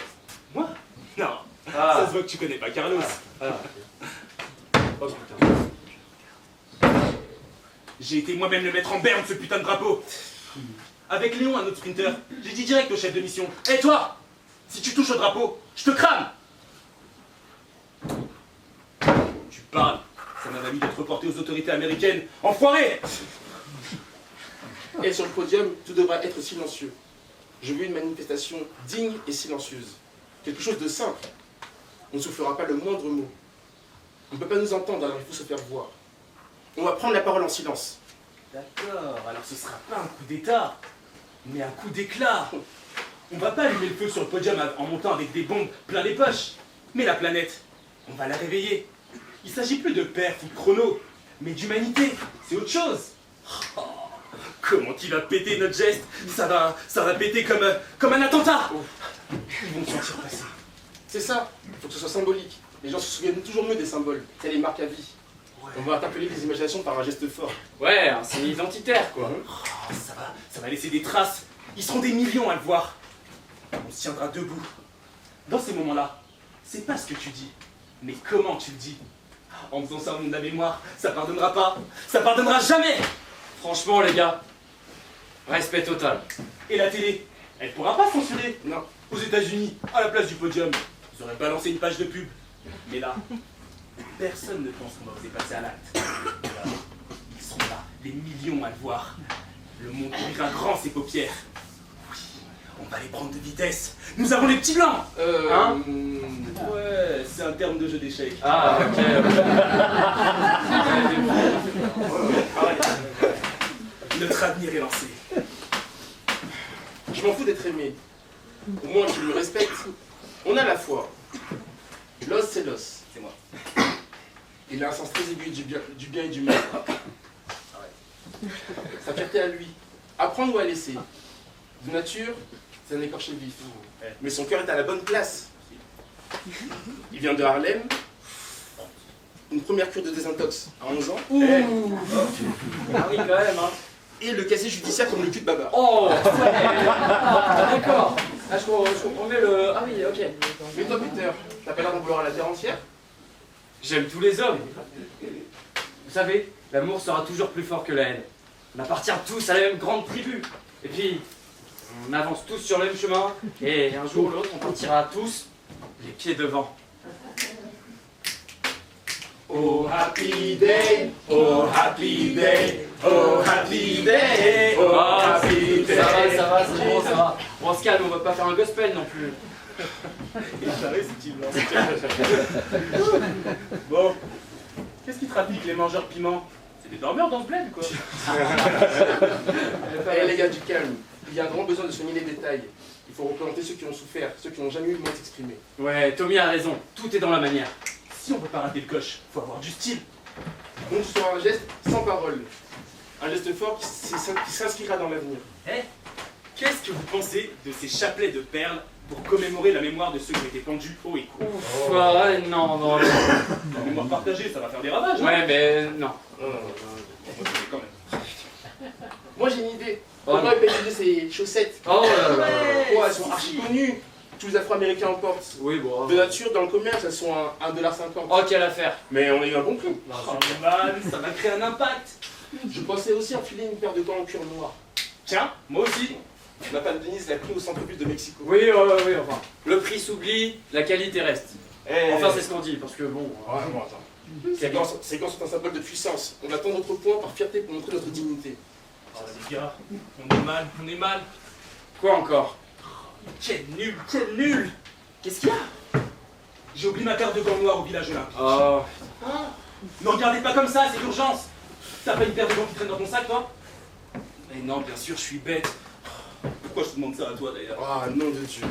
Speaker 2: Moi? Non.
Speaker 3: Ah.
Speaker 2: Ça se voit que tu connais pas Carlos.
Speaker 3: Oh putain.
Speaker 2: J'ai été moi-même le mettre en berne, ce putain de drapeau. Avec Léon, un autre sprinter, j'ai dit direct au chef de mission, « Hé toi, si tu touches au drapeau, je te crame !» Tu parles, ça m'a valu d'être reporté aux autorités américaines. Enfoiré!
Speaker 4: Et sur le podium, tout devra être silencieux. Je veux une manifestation digne et silencieuse. Quelque chose de simple. On ne soufflera pas le moindre mot. On ne peut pas nous entendre, alors il faut se faire voir. On va prendre la parole en silence.
Speaker 2: D'accord, alors ce sera pas un coup d'état, mais un coup d'éclat. On va pas allumer le feu sur le podium en montant avec des bombes plein les poches. Mais la planète, on va la réveiller. Il s'agit plus de perf ou de chrono, mais d'humanité. C'est autre chose. Oh, comment il va péter notre geste? Ça va péter comme un attentat. Ils vont se sentir passer.
Speaker 4: C'est ça, il faut que ce soit symbolique. Les gens se souviennent toujours mieux des symboles. Ça les marque à vie. On va interpeller les imaginations par un geste fort.
Speaker 3: Ouais, un signe identitaire quoi.
Speaker 2: Oh, ça va laisser des traces. Ils seront des millions à le voir. On se tiendra debout. Dans ces moments-là, c'est pas ce que tu dis, mais comment tu le dis. En faisant ça au nom de la mémoire, ça pardonnera pas. Ça pardonnera jamais.
Speaker 3: Franchement les gars, respect total.
Speaker 2: Et la télé, elle pourra pas censurer.
Speaker 4: Non.
Speaker 2: Aux États-Unis, à la place du podium, ils auraient balancé une page de pub. Mais là, personne ne pense qu'on va oser passer à l'acte. Là, ils seront là, des millions à le voir. Le monde ouvrira grand ses paupières. Oui, on va les prendre de vitesse. Nous avons les petits blancs. Hein? Ouais, c'est un terme de jeu d'échecs.
Speaker 3: Ah ok.
Speaker 2: Notre avenir est lancé.
Speaker 4: Je m'en fous d'être aimé. Au moins qu'ils me respectent. On a la foi. L'os, c'est l'os.
Speaker 2: C'est moi.
Speaker 4: Il a un sens très aigu du bien et du mal. Sa fierté à lui. Apprendre ou à laisser. De nature, c'est un écorché vif. Mais son cœur est à la bonne place. Il vient de Harlem. Une première cure de désintox à 11 ans.
Speaker 3: Ah oui quand même hein.
Speaker 4: Et le casier judiciaire comme le cul de Baba.
Speaker 3: Oh ouais. Ah, d'accord. Ah, je comprends mieux le... Ah oui, ok.
Speaker 4: Mais toi, Peter, t'as pas l'air d'en vouloir à la terre entière?
Speaker 3: J'aime tous les hommes. Vous savez, l'amour sera toujours plus fort que la haine. On appartient tous à la même grande tribu. Et puis, on avance tous sur le même chemin. Et un jour ou l'autre, on partira tous les pieds devant.
Speaker 4: Oh happy day, oh happy day, oh happy day, oh happy day.
Speaker 3: Ça va, c'est bon, ça va. On se calme, on va pas faire un gospel non plus.
Speaker 2: Bon, qu'est-ce qui trafique les mangeurs piment? C'est des dormeurs dans ce bled, quoi.
Speaker 4: Eh les gars, du calme. Il y a un grand besoin de soigner les détails. Il faut représenter ceux qui ont souffert, ceux qui n'ont jamais eu le moyen de s'exprimer.
Speaker 3: Ouais, Tommy a raison. Tout est dans la manière.
Speaker 2: Si on veut pas rater le coche, faut avoir du style.
Speaker 4: Donc ce sera un geste sans parole. Un geste fort qui s'inscrira dans l'avenir.
Speaker 2: Eh, qu'est-ce que vous pensez de ces chapelets de perles pour commémorer la mémoire de ceux qui ont été pendus haut et court?
Speaker 3: Ouf, ouais, non.
Speaker 2: La mémoire partagée, ça va faire des ravages, hein?
Speaker 3: Ouais, mais non.
Speaker 2: Quand même.
Speaker 4: Moi j'ai une idée.
Speaker 3: Oh,
Speaker 4: Pourquoi il peut utiliser ses chaussettes?
Speaker 3: Oh là là.
Speaker 4: Oh, elles sont archi connues. Tous les Afro-Américains en portent.
Speaker 3: Oui, bon.
Speaker 4: De nature, dans le commerce, elles sont à 1,50 $.
Speaker 3: Oh, quelle affaire.
Speaker 4: Mais on a eu un bon prix.
Speaker 2: Oh man, ça va créer un impact.
Speaker 4: Je pensais aussi enfiler une paire de gants en cuir noir.
Speaker 2: Tiens, moi aussi.
Speaker 4: Ma femme Denise l'a pris au centre-ville de Mexico.
Speaker 3: Oui, enfin. Le prix s'oublie, la qualité reste. Enfin, c'est ce qu'on dit, parce que bon.
Speaker 4: Ouais, bon, attends. Ces gants sont un symbole de puissance. On attend notre point par fierté pour montrer notre dignité.
Speaker 2: Oh les gars, on est mal.
Speaker 3: Quoi encore?
Speaker 2: Quel nul.
Speaker 3: Qu'est-ce qu'il y a?
Speaker 2: J'ai oublié ma paire de gants noirs au village olympique.
Speaker 4: Oh,
Speaker 2: Ne regardez pas comme ça, c'est l'urgence. T'as pas une paire de gants qui traîne dans ton sac, toi? Mais non, bien sûr, je suis bête. Pourquoi je te demande ça à toi, d'ailleurs?
Speaker 4: ah, nom de Dieu.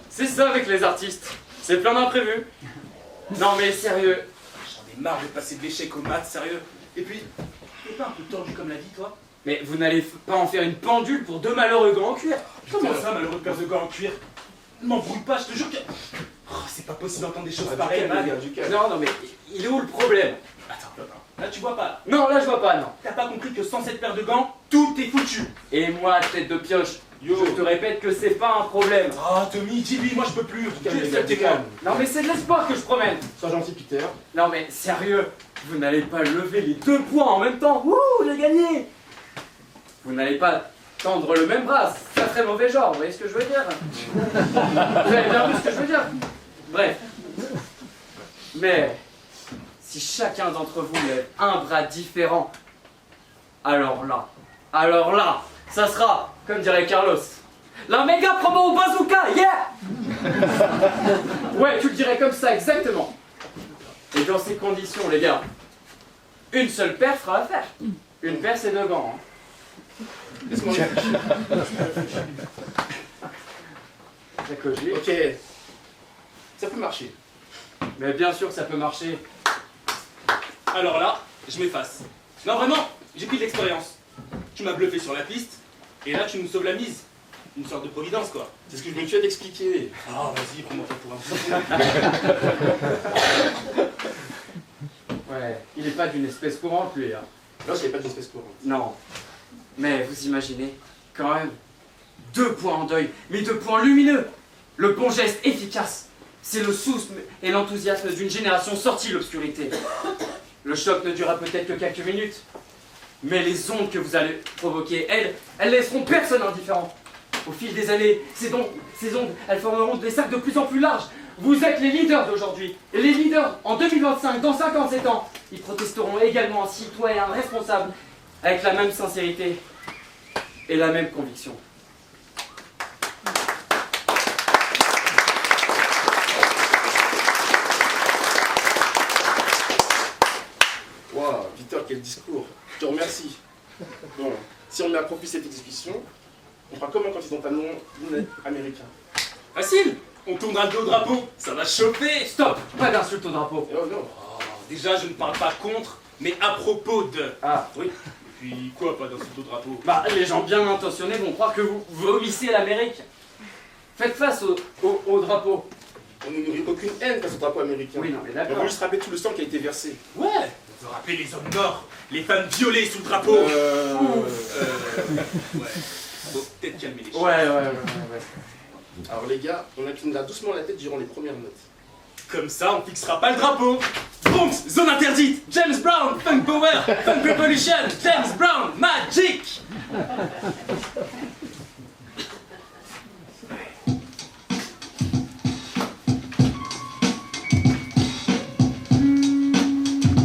Speaker 3: C'est ça avec les artistes. C'est plein d'imprévus. Non mais sérieux.
Speaker 2: J'en ai marre de passer de l'échec aux maths, sérieux. Et puis, t'es pas un peu tordu comme la vie, toi?
Speaker 3: Mais vous n'allez pas en faire une pendule pour 2 malheureux gants en cuir.
Speaker 2: Comment ça, malheureux paire de gants en cuir? Ne m'embrouille pas, je te jure que... Oh, c'est pas possible d'entendre des choses pareilles, man.
Speaker 4: Du calme.
Speaker 3: Non mais il est où le problème?
Speaker 2: Attends, là tu vois pas, là.
Speaker 3: Non là je vois pas non.
Speaker 2: T'as pas compris que sans cette paire de gants, tout est foutu.
Speaker 3: Et moi tête de pioche,
Speaker 4: Yo.
Speaker 3: je te répète que c'est pas un problème.
Speaker 2: Ah, Tommy, dis-lui, moi je peux plus.
Speaker 4: Calme,
Speaker 2: Dieu
Speaker 4: les gars,
Speaker 2: seul
Speaker 4: du
Speaker 2: témoin.
Speaker 4: calme.
Speaker 3: Non mais c'est de l'espoir que je promène.
Speaker 4: Sois gentil, Peter.
Speaker 3: Non mais sérieux, vous n'allez pas lever les 2 points en même temps. Wouh, j'ai gagné. Vous n'allez pas tendre le même bras, ça serait mauvais genre, vous voyez ce que je veux dire? Vous avez bien vu ce que je veux dire? Bref. Mais si chacun d'entre vous lève un bras différent, alors là, ça sera, comme dirait Carlos, la méga promo au bazooka, yeah! Ouais, tu le dirais comme ça, exactement. Et dans ces conditions, les gars, une seule paire fera l'affaire. Une paire, c'est 2 gants. Hein.
Speaker 4: Laisse-moi réfléchir.
Speaker 3: Ça cogite.
Speaker 4: Ok. Ça peut marcher.
Speaker 3: Mais bien sûr, ça peut marcher.
Speaker 2: Alors là, je m'efface. Non, vraiment, j'ai pris de l'expérience. Tu m'as bluffé sur la piste, et là tu nous sauves la mise. Une sorte de providence, quoi.
Speaker 4: C'est ce que je me suis d'expliquer.
Speaker 2: Ah, vas-y, prends-moi pas pour un fou.
Speaker 3: Ouais, il est pas d'une espèce courante, lui. Hein.
Speaker 4: Là, j'avais pas d'espèce courante.
Speaker 3: Non. Mais vous imaginez, quand même, 2 points en deuil, mais 2 points lumineux. Le bon geste efficace. C'est le souffle et l'enthousiasme d'une génération sortie de l'obscurité. Le choc ne durera peut-être que quelques minutes, mais les ondes que vous allez provoquer, elles laisseront personne indifférent. Au fil des années, ces ondes, elles formeront des cercles de plus en plus larges. Vous êtes les leaders d'aujourd'hui. Et les leaders, en 2025, dans 57 ans, ils protesteront également en citoyens responsables, avec la même sincérité et la même conviction.
Speaker 4: Waouh, Victor, quel discours. Je te remercie. Bon, si on met à profit cette discussion, on fera comment quand ils ont un nom américain?
Speaker 2: Facile, on tournera le dos au drapeau, ça va chauffer.
Speaker 3: Stop! Pas d'insulte au drapeau.
Speaker 4: Oh non.
Speaker 2: Oh, déjà, je ne parle pas contre, mais à propos de...
Speaker 3: Ah,
Speaker 2: Oui. Puis quoi, pas d'insulte au drapeau?
Speaker 3: bah les gens bien intentionnés vont croire que vous vomissez l'Amérique. Faites face au drapeau.
Speaker 4: On ne nourrit aucune haine face au drapeau américain.
Speaker 3: Oui, non, mais
Speaker 4: On
Speaker 3: d'accord.
Speaker 4: veut juste rappeler tout le sang qui a été versé.
Speaker 2: Ouais, on veut rappeler les hommes morts, les femmes violées sous le drapeau. Ouais. Faut peut-être calmer les choses.
Speaker 3: Ouais.
Speaker 4: Alors les gars, on inclinera doucement la tête durant les premières notes.
Speaker 2: Comme ça, on fixera pas le drapeau. Bronx, zone interdite. James Brown, Funk Power, Funk Revolution, James Brown, Magic.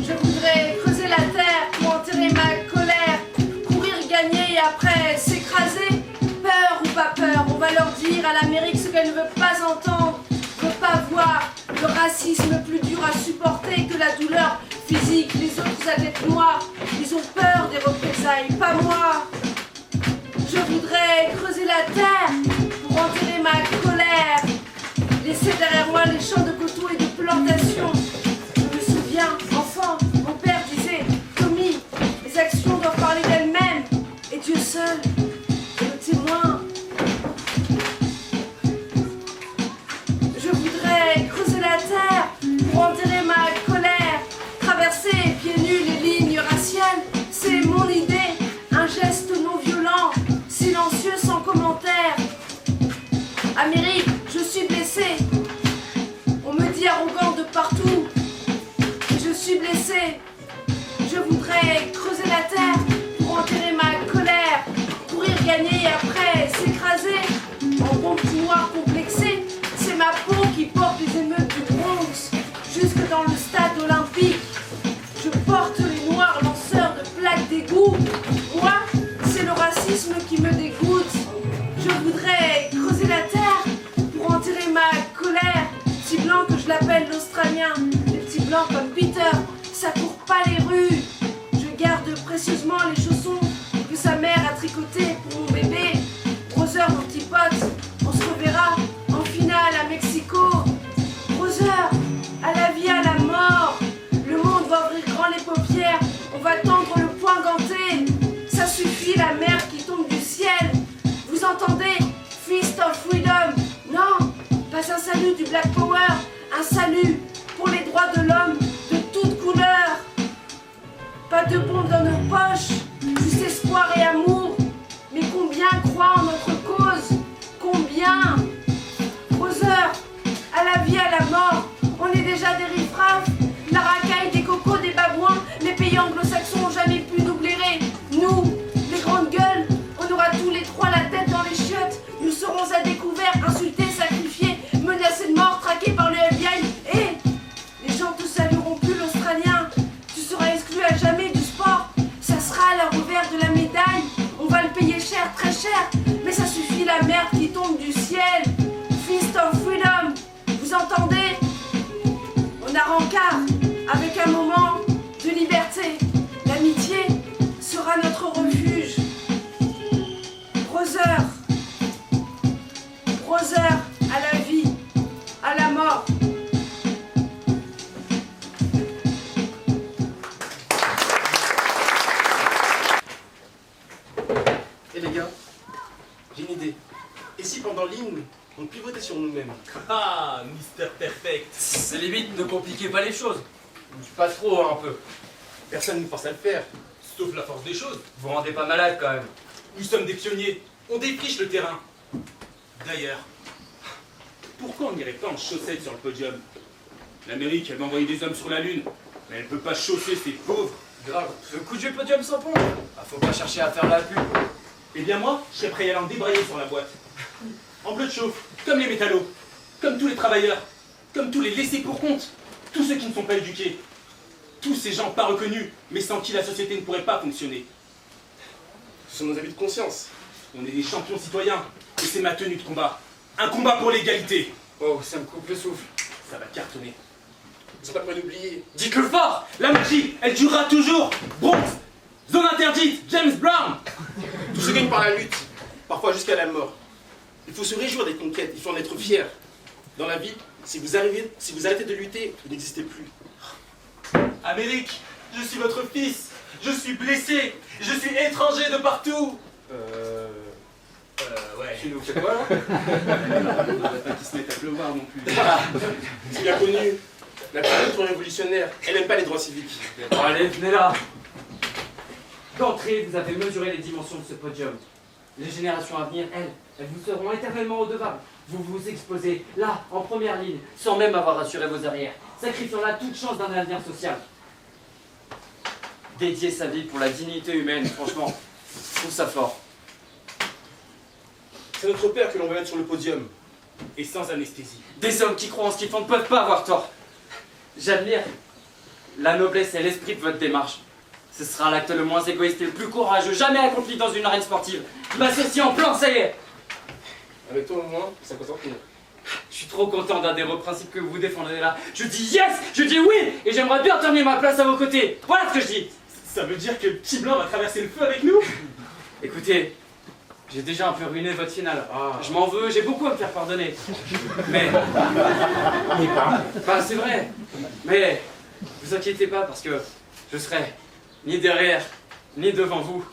Speaker 5: Je voudrais creuser la terre pour enterrer ma colère, courir, gagner et après s'écraser. Peur ou pas peur, on va leur dire à l'Amérique ce qu'elle ne veut pas entendre, ne pas voir. Le racisme plus dur à supporter que la douleur physique. Les autres athlètes noirs, ils ont peur des représailles, pas moi. Je voudrais creuser la terre pour enterrer ma colère, laisser derrière moi les champs de coton et de plantations. Je me souviens, enfant, mon père disait, Tommy, les actions doivent parler d'elles-mêmes, et Dieu seul est le témoin. Je voudrais creuser la terre pour enterrer ma colère, traverser pieds nus les lignes raciales, c'est mon idée, un geste non violent, silencieux sans commentaire. Amérique, je suis blessée, on me dit arrogant de partout, je suis blessée. Je voudrais creuser la terre pour enterrer ma colère, courir, gagner et après s'écraser. En bon petit noir complexé, c'est ma peau qui porte les émeutes du Bronx, jusque dans le stade olympique. Je porte les noirs lanceurs de plaques d'égout. Moi, c'est le racisme qui me dégoûte. Je voudrais creuser la terre pour enterrer ma colère, si blanc que je la ça court pas les rues. Je garde précieusement les chaussons que sa mère a tricotés pour mon bébé. Brother, mon petit pote, on se reverra en finale à Mexico. Brother, à la vie, à la mort, le monde va ouvrir grand les paupières, on va tendre le poing ganté. Ça suffit, la merde qui tombe du ciel. Vous entendez? Fist of Freedom. Non, pas un salut du Black Power, un salut pour les droits de l'homme de toutes couleurs. Pas de bombes dans nos poches, juste espoir et amour. Mais combien croient en notre cause? Combien? Brother, à la vie, à la mort, on est déjà des riffraffes. La racaille, des cocos, des babouins, les pays anglo-saxons ont jamais pu nous blairer. Nous, les grandes gueules, on aura tous les trois la tête dans les chiottes. Nous serons à découvert, insultés, sacrifiés, menacés de mort, traqués par le FBI. Et les gens te salueront plus, l'Australien. Tu seras exclu à jamais du sport. Ça sera la revers de la médaille. On va le payer cher, très cher. Mais ça suffit, la merde qui tombe du ciel. Fist of Freedom, vous entendez? On a rencard avec un moment de liberté. L'amitié sera notre refuge. Brother, brother, à la vie, à la mort.
Speaker 4: Et les gars, j'ai une idée. Et si pendant l'hymne, on pivotait sur nous-mêmes?
Speaker 2: Ah, Mister Perfect.
Speaker 3: C'est limite, ne compliquez pas les choses. Pas trop, hein, un peu.
Speaker 4: Personne ne nous force à le faire.
Speaker 2: Sauf la force des choses.
Speaker 3: Vous rendez pas malade quand même.
Speaker 2: Nous sommes des pionniers. On défriche le terrain. D'ailleurs, pourquoi on n'irait pas en chaussettes sur le podium? L'Amérique, elle va envoyer des hommes sur la Lune. Mais elle peut pas chausser ces pauvres.
Speaker 3: Grave. Le coup de jeu podium sans pont. Ah, faut pas chercher à faire la pub.
Speaker 2: Eh bien moi, je serais prêt à aller en débrayer sur la boîte. En bleu de chauffe, comme les métallos, comme tous les travailleurs, comme tous les laissés pour compte, tous ceux qui ne sont pas éduqués, tous ces gens pas reconnus, mais sans qui la société ne pourrait pas fonctionner.
Speaker 4: Ce sont nos avis de conscience.
Speaker 2: On est des champions citoyens, et c'est ma tenue de combat. Un combat pour l'égalité.
Speaker 3: Oh, ça me coupe le souffle.
Speaker 2: Ça va cartonner.
Speaker 4: Ils sont pas prêts d'oublier.
Speaker 3: Dites-le fort.
Speaker 2: La magie, elle durera toujours. Bronx, zone interdite, James Brown.
Speaker 4: Tout se gagne par la lutte, parfois jusqu'à la mort. Il faut se réjouir des conquêtes, il faut en être fier. Dans la vie, si vous arrêtez de lutter, vous n'existez plus.
Speaker 2: Amérique, je suis votre fils. Je suis blessé. Je suis étranger de partout. Ouais.
Speaker 3: Tu nous fais quoi là?
Speaker 2: Pas qu'ils se mettent à pleuvoir non plus.
Speaker 4: C'est bien connu. La période révolutionnaire, elle n'aime pas les droits civiques.
Speaker 3: Bon, allez, venez là. D'entrée, vous avez mesuré les dimensions de ce podium. Les générations à venir, elles vous seront éternellement redevables. Vous vous exposez là, en première ligne, sans même avoir assuré vos arrières, sacrifiant là toute chance d'un avenir social. Dédier sa vie pour la dignité humaine, franchement, je trouve ça fort.
Speaker 4: C'est notre père que l'on va mettre sur le podium.
Speaker 2: Et sans anesthésie.
Speaker 3: Des hommes qui croient en ce qu'ils font ne peuvent pas avoir tort. J'admire la noblesse et l'esprit de votre démarche. Ce sera l'acte le moins égoïste et le plus courageux jamais accompli dans une arène sportive. M'associer en plan, ça y est.
Speaker 4: Avec toi au moins, ça consentir.
Speaker 3: Je suis trop content d'un des principes que vous défendez là. Je dis yes, je dis oui, et j'aimerais bien terminer ma place à vos côtés. Voilà ce que je dis.
Speaker 2: Ça veut dire que le petit blanc va traverser le feu avec nous?
Speaker 3: Écoutez, j'ai déjà un peu ruiné votre finale.
Speaker 4: Ah.
Speaker 3: Je m'en veux, j'ai beaucoup à me faire pardonner. Mais... Enfin, c'est vrai. Mais, vous inquiétez pas parce que je serai ni derrière, ni devant vous,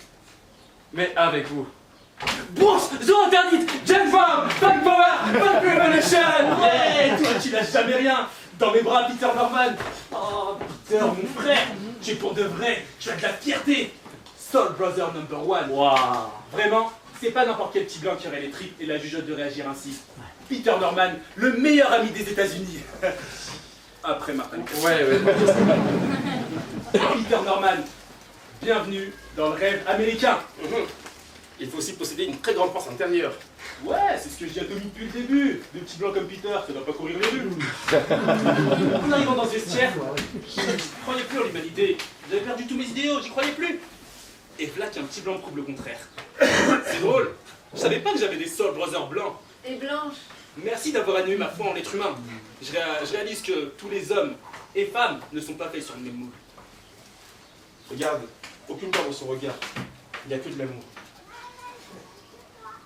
Speaker 3: mais avec vous. Bourse, zone interdite, James Brown, Black Power, Black Revolution.
Speaker 2: Ouais, toi tu lâches jamais rien. Dans mes bras, Peter Norman. Oh, Peter, mon frère. Tu es pour de vrai. Tu as de la fierté. Soul Brother #1.
Speaker 3: Waouh.
Speaker 2: Vraiment, c'est pas n'importe quel petit blanc qui aurait les tripes et la jugeote de réagir ainsi. Peter Norman, le meilleur ami des États-Unis. Après Martin Luther King.
Speaker 3: Ouais.
Speaker 2: Peter Norman, bienvenue dans le rêve américain.
Speaker 4: Il faut aussi posséder une très grande force intérieure.
Speaker 2: Ouais, c'est ce que je dis à Tommy depuis le début. Des petits blancs comme Peter, ça doit pas courir les rues. En arrivant dans ce vestiaire, je croyais plus en l'humanité. J'avais perdu tous mes idéaux, j'y croyais plus. Et voilà qu'un petit blanc prouve le contraire. C'est drôle, je savais pas que j'avais des Soul Brothers blancs.
Speaker 5: Et blanche.
Speaker 2: Merci d'avoir annulé ma foi en l'être humain. Je réalise que tous les hommes et femmes ne sont pas faits sur le même moule.
Speaker 4: Regarde, aucune peur dans son regard. Il n'y a que de l'amour.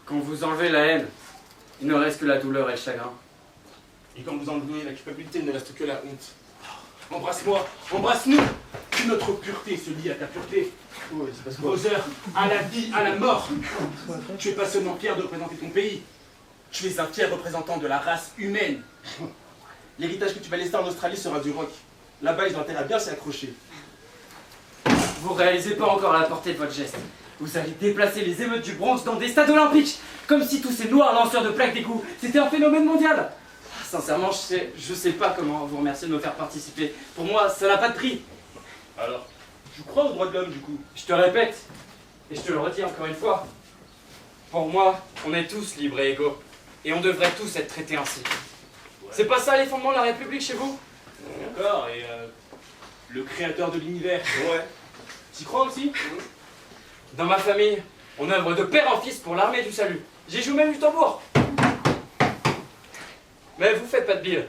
Speaker 3: Quand vous enlevez la haine, il ne reste que la douleur et le chagrin.
Speaker 4: Et quand vous enlevez la culpabilité, il ne reste que la honte. Embrasse-moi, embrasse-nous. Que notre pureté se lie à ta pureté. Ouais, c'est parce que...
Speaker 2: Brother, à la vie, à la mort. Tu es pas seulement fier de représenter ton pays, tu es un fier représentant de la race humaine.
Speaker 4: L'héritage que tu vas laisser en Australie sera du rock. Là-bas, ils ont intérêt à bien s'y accrocher.
Speaker 3: Vous réalisez pas encore la portée de votre geste. Vous allez déplacer les émeutes du Bronx dans des stades olympiques, comme si tous ces noirs lanceurs de plaques d'égout, c'était un phénomène mondial. Sincèrement, je sais pas comment vous remercier de me faire participer. Pour moi, ça n'a pas de prix.
Speaker 2: Alors, je crois aux droits de l'homme du coup.
Speaker 3: Je te répète, et je te le redis encore une fois, pour moi, on est tous libres et égaux, et on devrait tous être traités ainsi. C'est pas ça les fondements de la République chez vous?
Speaker 2: D'accord, et le créateur de l'univers,
Speaker 4: Ouais.
Speaker 2: t'y crois aussi?
Speaker 3: Dans ma famille, on œuvre de père en fils pour l'armée du salut. J'y joue même du tambour. Mais vous faites pas de bile.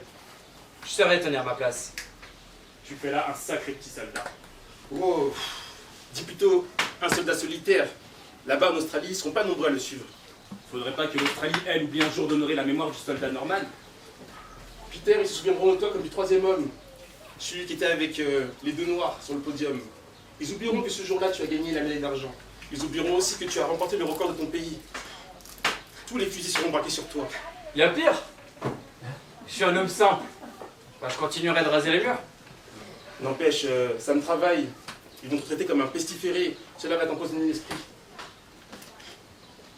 Speaker 3: Je saurais tenir ma place.
Speaker 2: Tu fais là un sacré petit soldat.
Speaker 4: Oh, dis plutôt un soldat solitaire. Là-bas en Australie, ils ne seront pas nombreux à le suivre.
Speaker 2: Faudrait pas que l'Australie, elle, oublie un jour d'honorer la mémoire du soldat Norman.
Speaker 4: Peter, ils se souviendront de toi comme du troisième homme. Celui qui était avec les deux noirs sur le podium. Ils oublieront que ce jour-là, tu as gagné la médaille d'argent. Ils oublieront aussi que tu as remporté le record de ton pays. Tous les fusils seront braqués sur toi.
Speaker 3: Il y a pire. Je suis un homme simple. Bah, je continuerai de raser les murs.
Speaker 4: N'empêche, ça me travaille. Ils vont te traiter comme un pestiféré. Cela va t'empoisonner l'esprit.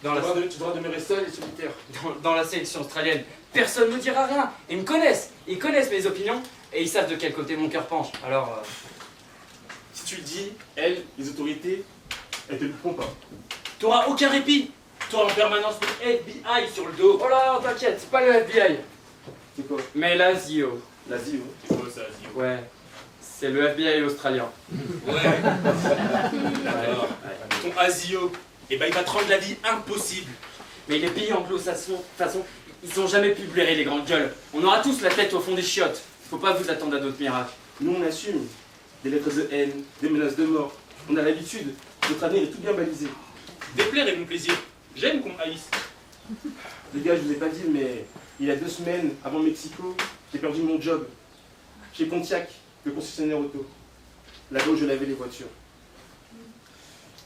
Speaker 4: Tu devras demeurer seul et solitaire.
Speaker 3: Dans la sélection australienne, personne ne me dira rien. Ils me connaissent. Ils connaissent mes opinions et ils savent de quel côté mon cœur penche. Alors,
Speaker 4: Si tu le dis, elles, les autorités, elles te le feront pas.
Speaker 2: T'auras aucun répit. T'auras en permanence le FBI sur le dos.
Speaker 3: oh là, t'inquiète, c'est pas le FBI.
Speaker 4: C'est quoi?
Speaker 3: Mais la ZIO.
Speaker 4: L'Asie, ouais.
Speaker 2: C'est quoi ça, Zio?
Speaker 3: Ouais, c'est le FBI australien.
Speaker 2: Ouais. Alors, ton Asio, eh ben il va te rendre la vie impossible.
Speaker 3: Mais les pays anglo-saxons, de toute façon, ils ont jamais pu blairer les grandes gueules. On aura tous la tête au fond des chiottes. Faut pas vous attendre à d'autres miracles.
Speaker 4: Nous, on assume. Des lettres de haine, des menaces de mort. On a l'habitude. Notre avenir est tout bien balisé.
Speaker 2: Déplaire est mon plaisir. J'aime qu'on haïsse.
Speaker 4: Les gars, je vous ai pas dit, mais il y a 2 semaines, avant Mexico, j'ai perdu mon job. Chez Pontiac, le concessionnaire auto. Là-bas où je lavais les voitures.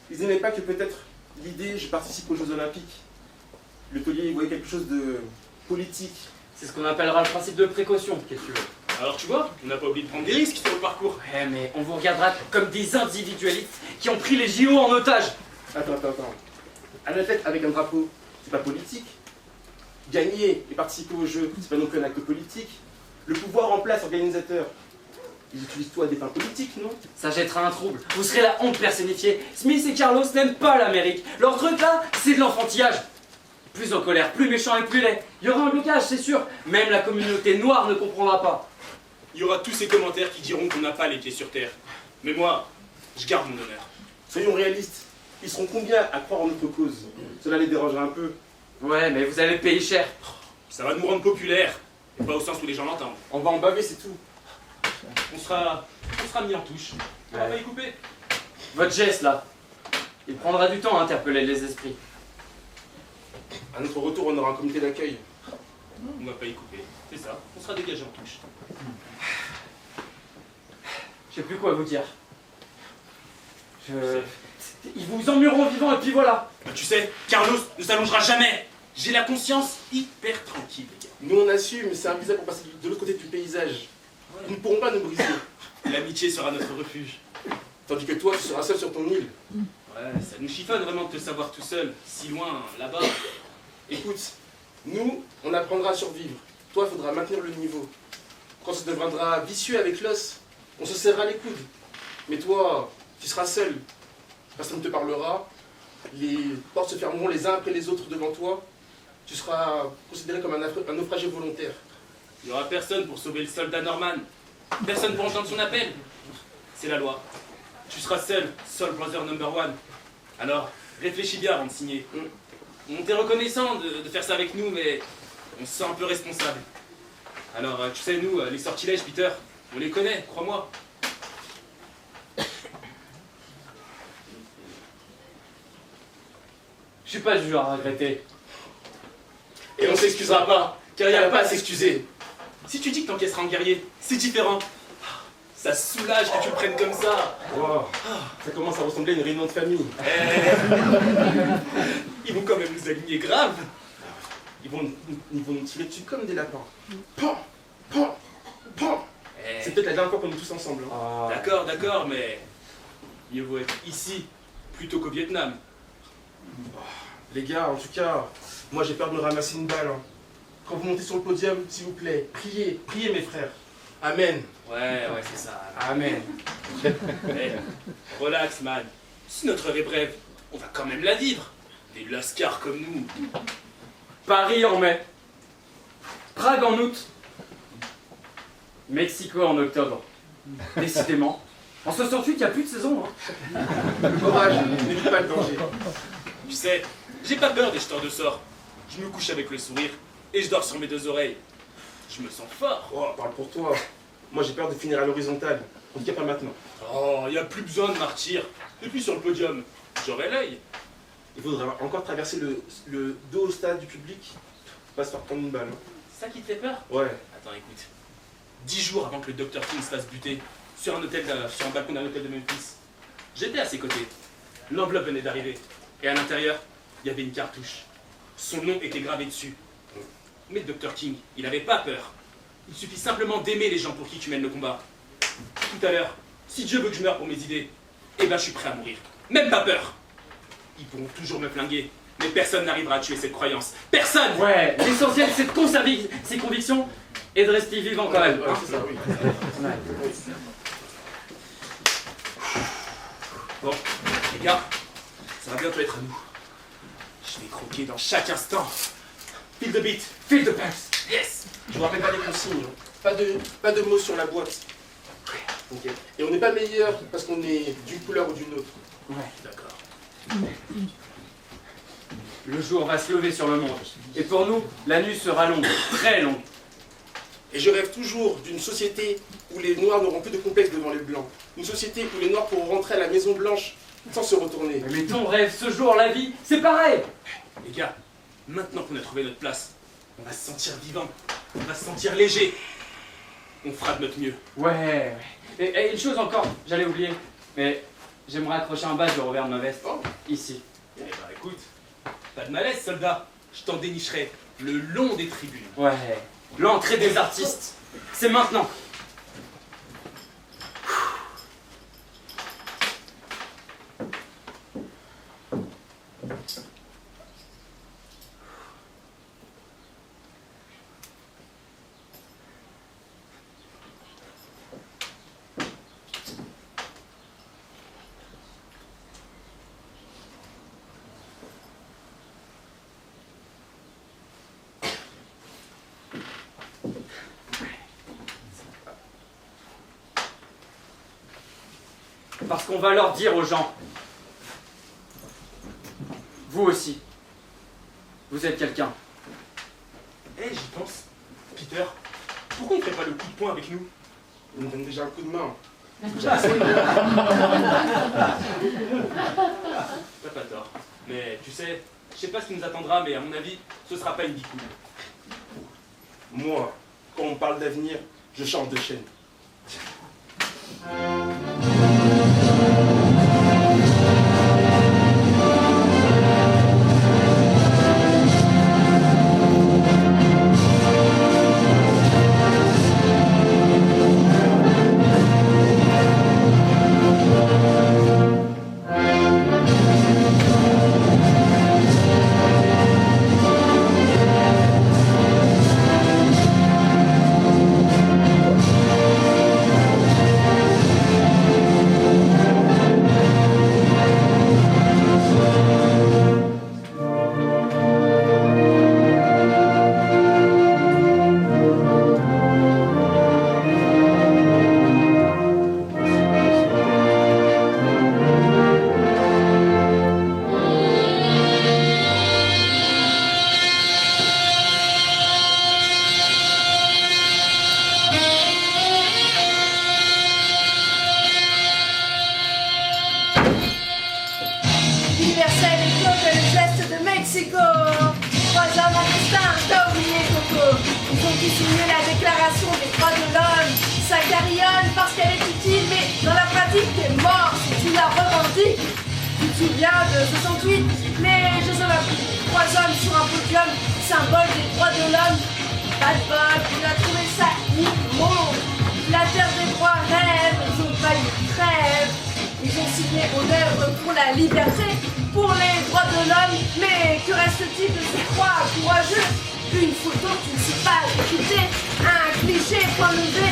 Speaker 4: Ils n'aimaient pas que peut-être l'idée, je participe aux Jeux Olympiques. Le taulier, il voyait quelque chose de politique.
Speaker 3: C'est ce qu'on appellera le principe de précaution, qu'est-ce que tu veux.
Speaker 2: Alors tu vois, on n'a pas oublié de prendre des risques sur le parcours.
Speaker 3: Ouais, mais on vous regardera comme des individualistes qui ont pris les JO en otage.
Speaker 4: Attends. Un athlète avec un drapeau, c'est pas politique. Gagner et participer aux Jeux, c'est pas non plus un acte politique. Le pouvoir en place, organisateur, ils utilisent tout à des fins politiques, non?
Speaker 3: Ça jettera un trouble. Vous serez la honte personnifiée. Smith et Carlos n'aiment pas l'Amérique. Leur truc là, c'est de l'enfantillage. Plus en colère, plus méchant et plus laid. Il y aura un blocage, c'est sûr. Même la communauté noire ne comprendra pas.
Speaker 2: Il y aura tous ces commentaires qui diront qu'on n'a pas les pieds sur terre. Mais moi, je garde mon honneur.
Speaker 4: Soyons réalistes. Ils seront combien à croire en notre cause? Cela les dérangera un peu.
Speaker 3: Ouais, mais vous allez payer cher.
Speaker 2: Ça va nous rendre populaires, et pas au sens où les gens l'entendent.
Speaker 4: On va en baver, c'est tout.
Speaker 2: On sera mis en touche. On va
Speaker 3: Ouais.
Speaker 2: pas y couper.
Speaker 3: Votre geste là, il prendra du temps à interpeller les esprits.
Speaker 4: À notre retour, on aura un comité d'accueil.
Speaker 2: On va pas y couper. C'est ça, on sera dégagé en touche.
Speaker 3: Je sais plus quoi vous dire. Ils vous emmueront vivant et puis voilà.
Speaker 2: Bah, tu sais, Carlos ne s'allongera jamais. J'ai la conscience hyper tranquille, les gars.
Speaker 4: Nous, on assume, c'est un visa pour passer de l'autre côté du paysage. Ils ne pourront pas nous briser.
Speaker 2: L'amitié sera notre refuge.
Speaker 4: Tandis que toi, tu seras seul sur ton île.
Speaker 2: Ouais, ça nous chiffonne vraiment de te savoir tout seul, si loin, là-bas.
Speaker 4: Écoute, nous, on apprendra à survivre. Toi, il faudra maintenir le niveau. Quand ça deviendra vicieux avec l'os, on se serrera les coudes. Mais toi, tu seras seul. Personne ne te parlera. Les portes se fermeront les uns après les autres devant toi. Tu seras considéré comme un naufragé volontaire.
Speaker 2: Il n'y aura personne pour sauver le soldat Norman. Personne pour entendre son appel. C'est la loi. Tu seras seul, Soul Brother number 1. Alors, réfléchis bien avant de signer. On t'est reconnaissant de faire ça avec nous, mais on se sent un peu responsable. Alors, tu sais, nous, les sortilèges, Peter, on les connaît, crois-moi.
Speaker 3: Je suis pas du genre à regretter.
Speaker 4: Et on s'excusera pas, car il n'y a pas à s'excuser.
Speaker 2: Si tu dis que t'encaisseras un guerrier, c'est différent. Ça soulage que tu le prennes comme ça.
Speaker 4: Wow. Ça commence à ressembler à une réunion de famille.
Speaker 2: Ils vont quand même nous aligner grave.
Speaker 4: Ils vont nous tirer dessus comme des lapins. Pan, pan, pan. C'est peut-être la dernière fois qu'on est tous ensemble. Hein.
Speaker 2: D'accord, mais mieux vaut être ici plutôt qu'au Vietnam.
Speaker 4: Les gars, en tout cas, moi j'ai peur de me ramasser une balle. Hein. Quand vous montez sur le podium, s'il vous plaît, priez, priez mes frères. Amen.
Speaker 2: Ouais, c'est ça.
Speaker 4: Amen.
Speaker 2: Eh, relax, man. Si notre heure est brève, on va quand même la vivre. Des lascars comme nous.
Speaker 3: Paris en mai. Prague en août. Mexico en octobre. Décidément. En 68, il n'y a plus de saison. Hein.
Speaker 4: Le courage n'évite pas le danger.
Speaker 2: Tu sais, j'ai pas peur des jeteurs de sorts. Je me couche avec le sourire et je dors sur mes deux oreilles. Je me sens fort.
Speaker 4: Oh, parle pour toi. Moi j'ai peur de finir à l'horizontale. En tout cas pas maintenant.
Speaker 2: Oh, y a plus besoin de martyr. Et puis sur le podium, j'aurai l'œil.
Speaker 4: Il faudra encore traverser le dos au stade du public. Pas se faire prendre une balle. Hein.
Speaker 2: C'est ça qui te fait peur?
Speaker 4: Ouais.
Speaker 2: Attends, écoute. 10 jours avant que le Dr. King se fasse buter sur un balcon d'un hôtel de Memphis, j'étais à ses côtés. L'enveloppe venait d'arriver. Et à l'intérieur, il y avait une cartouche. Son nom était gravé dessus. Mais le Dr. King, il n'avait pas peur. Il suffit simplement d'aimer les gens pour qui tu mènes le combat. Tout à l'heure, si Dieu veut que je meure pour mes idées, eh ben je suis prêt à mourir. Même pas peur. Ils pourront toujours me flinguer, mais personne n'arrivera à tuer cette croyance. Personne!
Speaker 3: Ouais, l'essentiel c'est de conserver ses convictions et de rester vivant quand même.
Speaker 4: Ouais, c'est ça, oui.
Speaker 2: Bon, les gars, ça va bientôt être à nous. Je vais croquer dans chaque instant. Feel the beat, feel the pulse. Yes!
Speaker 4: Je vous rappelle pas les consignes. Hein. Pas de mots sur la boîte. Ok. Et on n'est pas meilleur parce qu'on est d'une couleur ou d'une autre.
Speaker 3: Ouais.
Speaker 2: D'accord.
Speaker 3: Le jour va se lever sur le monde. Et pour nous, la nuit sera longue, très longue.
Speaker 4: Et je rêve toujours d'une société où les Noirs n'auront plus de complexe devant les Blancs. Une société où les Noirs pourront rentrer à la Maison Blanche sans se retourner.
Speaker 3: Mais ton rêve, ce jour, la vie, c'est pareil.
Speaker 2: Les gars, maintenant qu'on a trouvé notre place, on va se sentir vivant, on va se sentir léger. On fera de notre mieux.
Speaker 3: Ouais. Et une chose encore, j'allais oublier. Mais j'aimerais accrocher un badge au revers de ma veste.
Speaker 4: Oh.
Speaker 3: Ici.
Speaker 2: Eh ben écoute, pas de malaise, soldat. Je t'en dénicherai le long des tribunes.
Speaker 3: Ouais. L'entrée des artistes, c'est maintenant. Parce qu'on va leur dire aux gens, vous aussi, vous êtes quelqu'un.
Speaker 2: Eh, j'y pense. Peter, pourquoi il ferait pas le coup de poing avec nous?
Speaker 4: On nous donne déjà un coup de main.
Speaker 2: T'as pas tort. Mais tu sais, je sais pas ce qui nous attendra, mais à mon avis, ce sera pas une bicoule.
Speaker 4: Moi, quand on parle d'avenir, je change de chaîne.
Speaker 5: droits de l'homme. Ça carillonne parce qu'elle est utile, mais dans la pratique, t'es mort si tu la revendiques. Tu te souviens de 68, les Jeux Olympiques, 3 hommes sur un podium, symbole des droits de l'homme. Pas de bol, on a trouvé ça immonde. La terre des droits rêve, ils ont pas eu de trêve. Ils ont signé aux œuvres pour la liberté, pour les droits de l'homme. Mais que reste-t-il de ces trois courageux? Une photo qui ne s'est pas écoutée, un cliché point levé,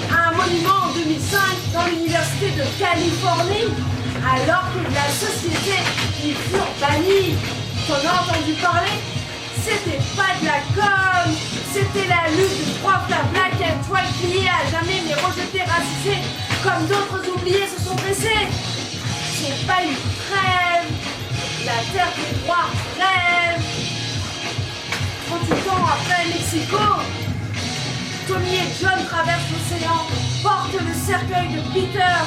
Speaker 5: un monument en 2005 dans l'université de Californie, alors que de la société, ils furent bannis. T'en as entendu parler? C'était pas de la com, c'était la lutte de trois frères black and white pliés à jamais mais rejetés, racisés, comme d'autres oubliés se sont dressés. C'est pas une trêve, la terre des droits rêve. 38 ans après Mexico, Tommy et John traversent l'océan, portent le cercueil de Peter,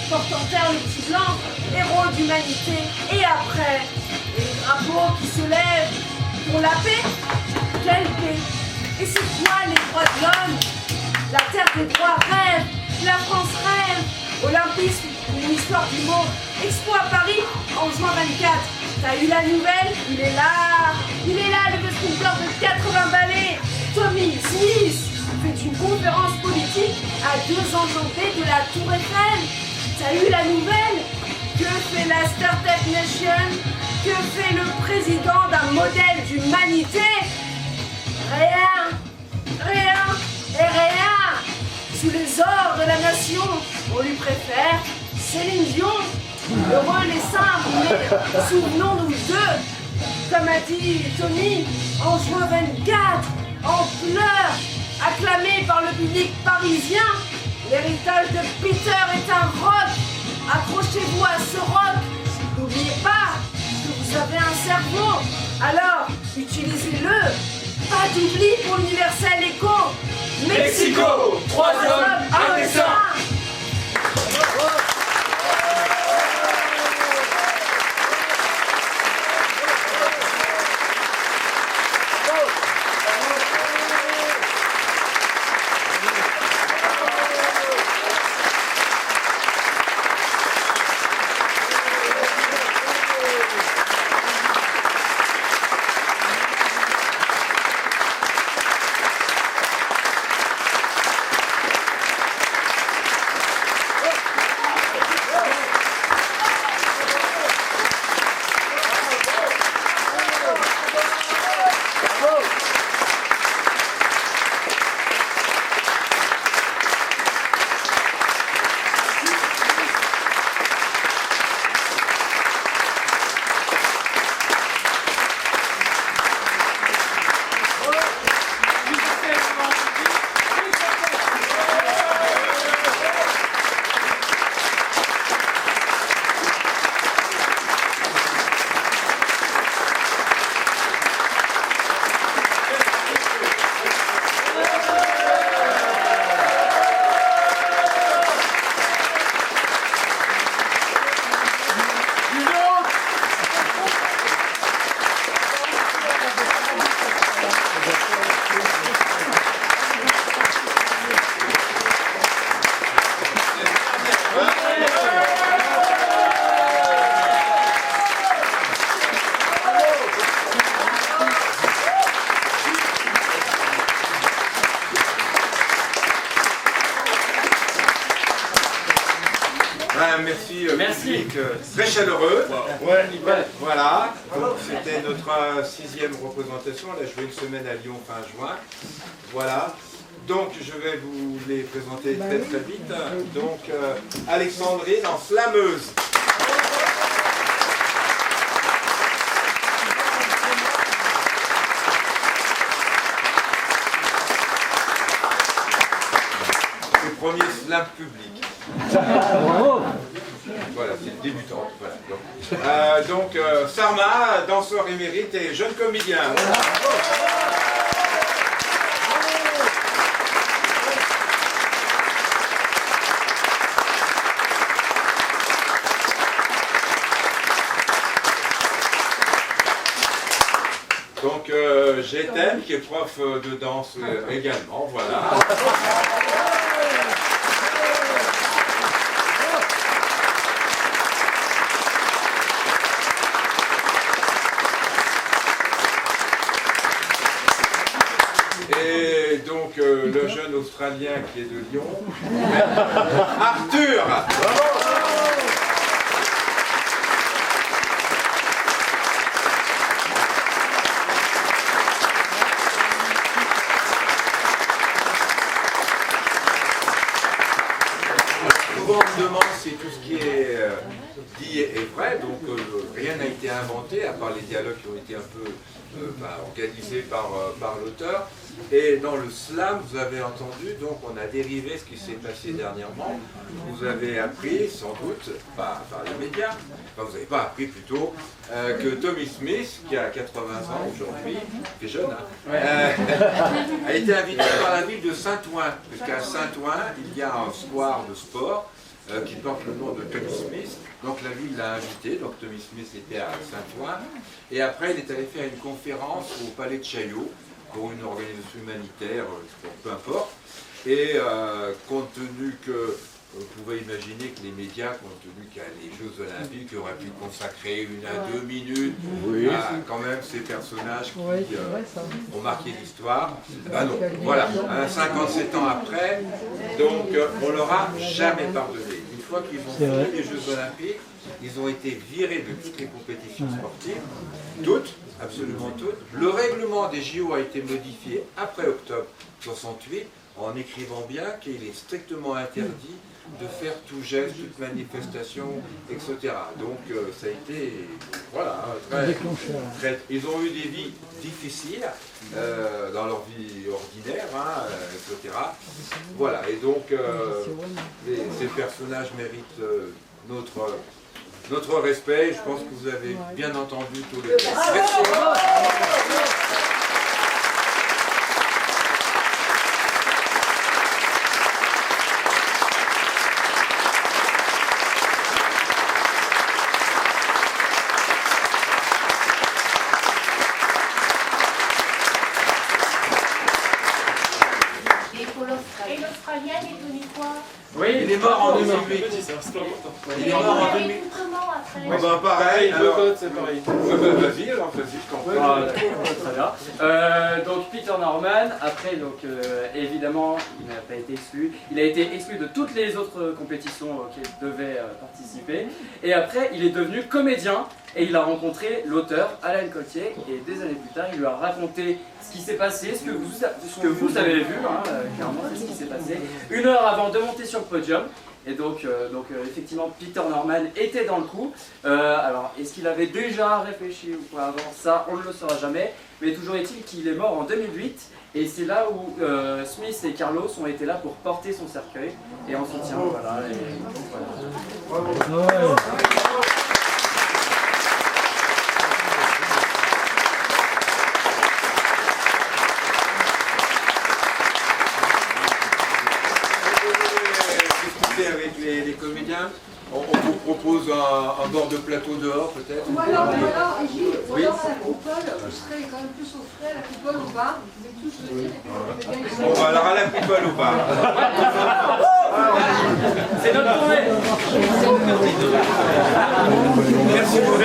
Speaker 5: portent en terre le petit blanc, héros d'humanité. Et après, les drapeaux qui se lèvent pour la paix, quelle paix? Et c'est quoi les droits de l'homme? La terre des droits rêve, la France rêve, olympisme, une histoire du monde, Expo à Paris en juin 24. T'as eu la nouvelle? Il est là, le baseball de 80 balais. Tommy Smith fait une conférence politique à 2 enjambées de la Tour Eiffel. T'as eu la nouvelle? Que fait la Startup Nation? Que fait le président d'un modèle d'humanité? Rien, rien et rien. Sous les ors de la nation, on lui préfère Céline Dion. Heureux les simples, mais souvenons-nous d'eux. Comme a dit Tony, en juin 24, en pleurs, acclamé par le public parisien, l'héritage de Peter est un rock. Accrochez-vous à ce rock. N'oubliez pas que vous avez un cerveau. Alors, utilisez-le. Pas d'oubli pour l'universel écho.
Speaker 3: Mexico, 3 hommes, un dessin.
Speaker 6: Merci. Très chaleureux. Voilà. Donc c'était notre 6e représentation. On a joué une semaine à Lyon fin juin. Voilà. Donc je vais vous les présenter très très vite. Donc Alexandrine en slameuse. Le premier slam public. Voilà, c'est le débutant. Voilà. Donc, Sarma, danseur émérite et jeune comédien. Donc j'ai Thème qui est prof de danse également, voilà. Et donc le jeune Australien qui est de Lyon, Arthur. Souvent on me demande si tout ce qui est dit est vrai, donc rien n'a été inventé, à part les dialogues qui ont été un peu organisés par l'auteur. Et dans le slam, vous avez entendu, donc on a dérivé ce qui s'est passé dernièrement. Vous avez appris, sans doute, par les médias, enfin vous n'avez pas appris plutôt, que Tommy Smith, qui a 80 ans aujourd'hui, qui est jeune, a été invité par la ville de Saint-Ouen, puisqu'à Saint-Ouen, il y a un square de sport qui porte le nom de Tommy Smith. Donc la ville l'a invité, donc Tommy Smith était à Saint-Ouen. Et après, il est allé faire une conférence au Palais de Chaillot pour une organisation humanitaire, peu importe. Et compte tenu que, vous pouvez imaginer que les médias, compte tenu qu'il y a les Jeux Olympiques, auraient pu consacrer 1 à 2 minutes à quand même ces personnages qui ont marqué l'histoire. Ben non, voilà, 57 ans après, donc on leur a jamais pardonné. Une fois qu'ils ont fini les Jeux Olympiques, ils ont été virés de toutes les compétitions sportives, toutes, absolument toutes. Le règlement des JO a été modifié après octobre 68 en écrivant bien qu'il est strictement interdit de faire tout geste, toute manifestation, etc. Donc ça a été, voilà, très, ils ont eu des vies difficiles dans leur vie ordinaire, etc. Voilà, et donc ces personnages méritent notre respect. Je pense que vous avez bien entendu tous les textes.
Speaker 7: Et l'Australien est devenu quoi?
Speaker 3: Oui,
Speaker 6: Il est mort en 2008. Il est mort en 2008.
Speaker 7: Comment après?
Speaker 6: Ah bah pareil, alors...
Speaker 4: c'est pareil.
Speaker 6: Vas-y, alors vas-y, je t'en prie.
Speaker 3: Ah, d'accord, très bien. Donc Peter Norman, après, donc, évidemment, il n'a pas été exclu. Il a été exclu de toutes les autres compétitions auxquelles il devait participer. Et après, il est devenu comédien et il a rencontré l'auteur Alan Cottier. Et des années plus tard, il lui a raconté ce qui s'est passé, ce que vous avez vu, clairement, c'est ce qui s'est passé. 1 heure avant de monter sur le podium. Et donc, effectivement, Peter Norman était dans le coup. Alors, est-ce qu'il avait déjà réfléchi ou pas avant ça? On ne le saura jamais. Mais toujours est-il qu'il est mort en 2008. Et c'est là où Smith et Carlos ont été là pour porter son cercueil. Et en soutien, voilà. Voilà.
Speaker 6: Avec les comédiens, on vous propose un bord de plateau dehors peut-être.
Speaker 5: Ou alors, Gilles, ou alors la coupole, vous serez quand même plus au frais, la coupole au bar, vous pouvez tous le dire, et puis vous
Speaker 6: Bon, alors à la coupole au bar.
Speaker 3: C'est notre tournée.
Speaker 6: Merci beaucoup.